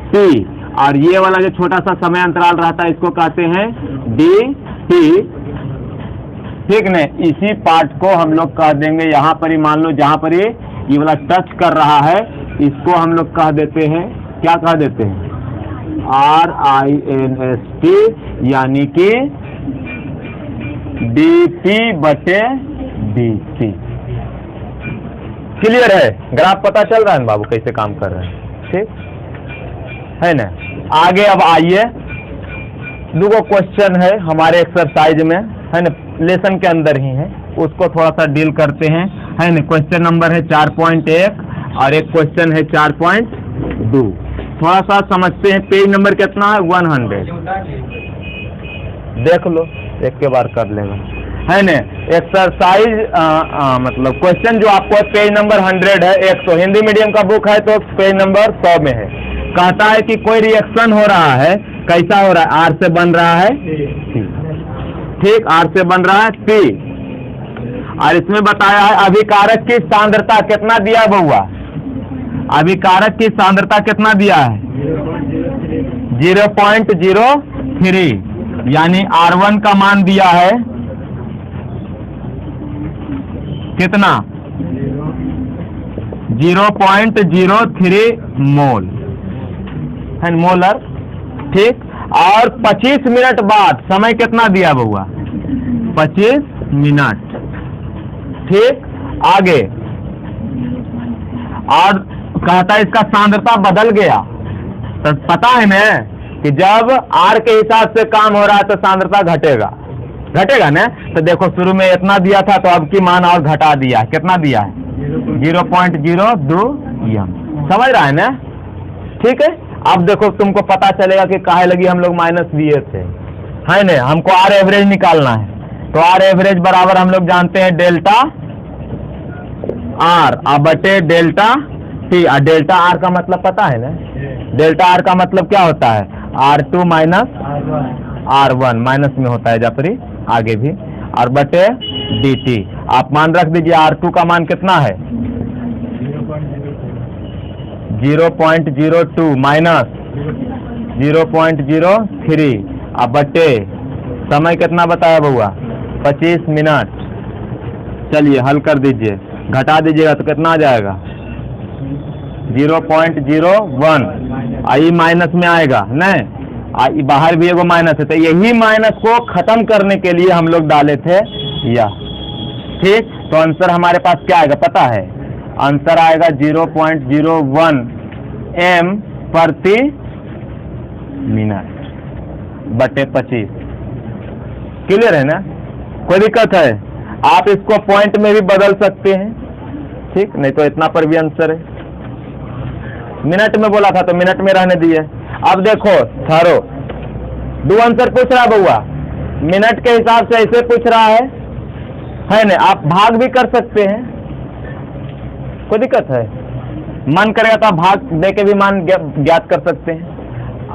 A: टी, और ये वाला जो छोटा सा समय अंतराल रहता है इसको कहते हैं डी टी। ठीक न, इसी पार्ट को हम लोग कह देंगे, यहाँ पर ही मान लो जहाँ पर ये वाला टच कर रहा है इसको हम लोग कह देते हैं, क्या कह देते हैं? RINST, यानी कि DP बटे DC। क्लियर है? ग्राफ पता चल रहा है ना बाबू कैसे काम कर रहे हैं? ठीक है ना। आगे अब आइए, दो क्वेश्चन है हमारे एक्सरसाइज में, है ना, लेसन के अंदर ही है, उसको थोड़ा सा डील करते हैं, है ना। क्वेश्चन नंबर है 4.1 और एक क्वेश्चन है 4.2। थोड़ा सा समझते हैं। पेज नंबर कितना है? 100। देख लो, एक के बार कर लेगा, है ना। एक्सरसाइज मतलब क्वेश्चन जो आपको पेज नंबर 100 है, 100 हिंदी मीडियम का बुक है तो पेज नंबर 100 में है। कहता है कि कोई रिएक्शन हो रहा है, कैसा हो रहा है? R से बन रहा है ठीक, R से बन रहा है P, और इसमें बताया है अभिकारक की सांद्रता कितना दिया बउआ? अभिकारक की सांद्रता कितना दिया है? 0.03, यानी R1 का मान दिया है कितना? 0.03 मोल, है मोलर। ठीक, और 25 मिनट बाद समय कितना दिया बउआ? 25 मिनट। ठीक, आगे और कहता है इसका सांद्रता बदल गया। तो पता है ना कि जब R के हिसाब से काम हो रहा है तो सांद्रता घटेगा ना। तो देखो शुरू में इतना दिया था तो अब की मान और घटा दिया है। कितना दिया है? 0.02 m। समझ रहा है ना? ठीक है, अब देखो तुमको पता चलेगा कि काहे लगी हम लोग माइनस दिए थे, है ना। हमको R एवरेज निकालना है, तो R एवरेज बराबर हम लोग जानते हैं डेल्टा R बटे डेल्टा T। और डेल्टा R का मतलब पता है ना? डेल्टा R का मतलब क्या होता है? R2 माइनस R1, माइनस में होता है जापरी आगे भी, और बटे DT। आप मान रख दीजिए R2 का मान कितना है? 0.02 माइनस 0.03, अब बटे समय कितना बताया बउआ? 25 मिनट। चलिए हल कर दीजिए, घटा दीजिएगा तो कितना आ जाएगा? 0.01। आई माइनस में आएगा नहीं, आई बाहर भी एगो माइनस है, तो यही माइनस को खत्म करने के लिए हम लोग डाले थे यह। ठीक, तो आंसर हमारे पास क्या आएगा पता है? आंसर आएगा 0.01 m प्रति मिनट बटे 25। क्लियर है ना? कोई दिक्कत है? आप इसको पॉइंट में भी बदल सकते हैं, ठीक, नहीं तो इतना पर भी आंसर है। मिनट में बोला था तो मिनट में रहने दिए। अब देखो थारो दो आंसर पूछ रहा बउआ, मिनट के हिसाब से ऐसे पूछ रहा है ना। आप भाग भी कर सकते हैं, कोई दिक्कत है? मन करेगा तो आप भाग दे के भी मान ज्ञात कर सकते हैं।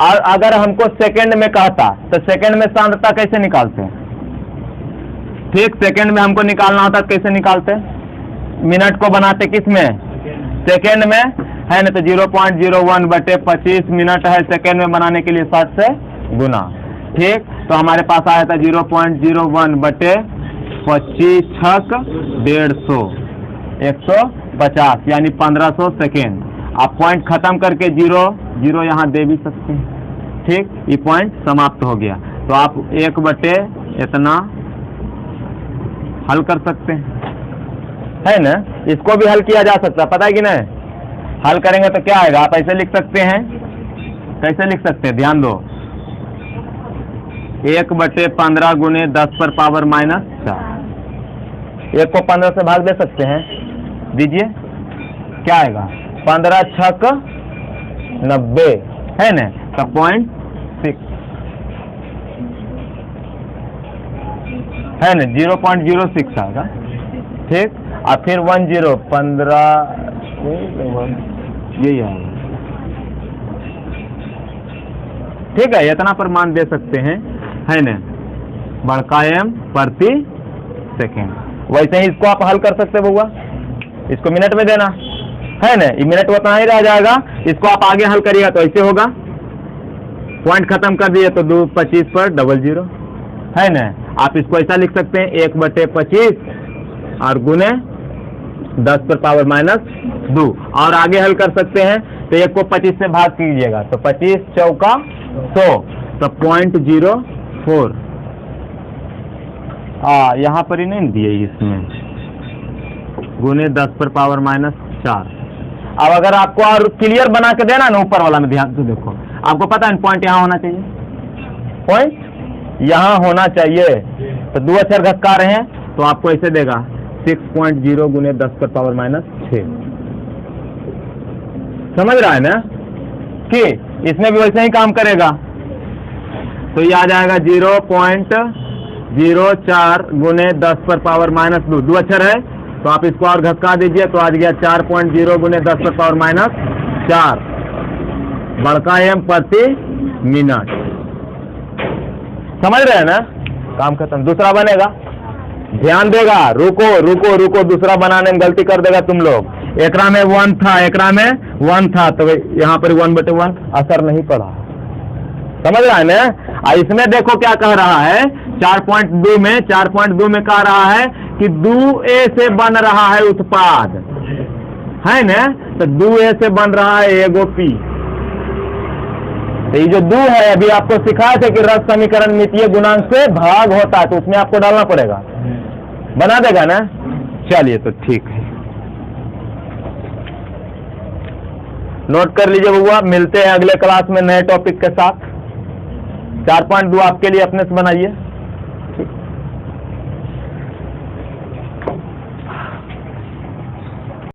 A: और अगर हमको सेकंड में कहता तो सेकंड में सांद्रता कैसे निकालते हैं? ठीक, सेकंड में हमको निकालना होता कैसे निकालते हैं? मिनट को बनाते किस में? सेकंड में, है ना? तो 0.01/25 मिनट है सेकंड में बनाने के लिए 60 से गुना। ठीक, तो हमारे पास आया था 0.01/25 छक 150, 150 यानी 1500 सेकेंड। आप पॉइंट खत्म करके 0 यहाँ दे भी सकते हैं। ठीक, ये पॉइंट समाप्त हो गया। तो आप 1 इतना हल कर सकते हैं, है ना? इसको भी हल किया जा सकता है, पता है कि नहीं? हल करेंगे तो क्या आएगा? आप ऐसे लिख सकते हैं। कैसे लिख सकते हैं? ध्यान दो, 1/15 गुने 10⁻⁻4। 1 को 15 से भाग दे सकते हैं, दीजिए, क्या आएगा? 15 छक 90, है ना? तो 0.6 है ना, 0.06 आएगा। ठीक, और फिर 10 15 यही आएगा। ठीक है, इतना पर मान दे सकते हैं, है ना? बड़का m प्रति सेकेंड। वैसे ही इसको आप हल कर सकते बउआ, इसको मिनट में देना, है ना? ये मिनट उतना ही रह जाएगा। इसको आप आगे हल करिएगा तो ऐसे होगा, पॉइंट खत्म कर दिए तो 2/25 पर 00, है ना? आप इसको ऐसा लिख सकते हैं 1/25 और गुने 10⁻⁻2। और आगे हल कर सकते हैं तो 1 को 25 से भाग कीजिएगा तो 25 चौका 100, तो 0.04। यहाँ पर ही नहीं दिए इसमें, गुने 10⁻⁻4। अब अगर आपको और क्लियर बना के देना ना, ऊपर वाला में ध्यान से देखो, आपको पता है पॉइंट यहाँ होना चाहिए, पॉइंट यहाँ होना चाहिए। तो 2 अक्षर घटका रहे हैं तो आपको ऐसे देगा 6.0 गुने 10⁻⁻6। समझ रहा है ना कि इसमें भी वैसे ही काम करेगा। तो ये आ जाएगा 0.04 गुने 10⁻⁻2। 2 अक्षर है तो आप इसको और घटका दीजिए तो आ गया 4.0 गुने 10⁻⁴ बड़का m प्रति मिनट। समझ रहे हैं ना? काम खत्म। दूसरा बनेगा, ध्यान देगा, रुको रुको रुको, दूसरा बनाने में गलती कर देगा तुम लोग। एकरा में 1 था, एकरा में 1 था, तो यहाँ पर 1/1 असर नहीं पड़ा। समझ रहा है ना? इसमें देखो क्या कह रहा है, 4.2 में कह रहा है कि 2a से बन रहा है उत्पाद, है ना? तो 2a से बन रहा है एगो p। तो ये जो 2 है, अभी आपको सिखाया था कि रस समीकरण मितीय गुणांक से भाग होता है, तो उसमें आपको डालना पड़ेगा। बना देगा ना? चलिए, तो ठीक है, नोट कर लीजिए बउआ। मिलते हैं अगले क्लास में नए टॉपिक के साथ। 4.2 आपके लिए अपने से बनाइए।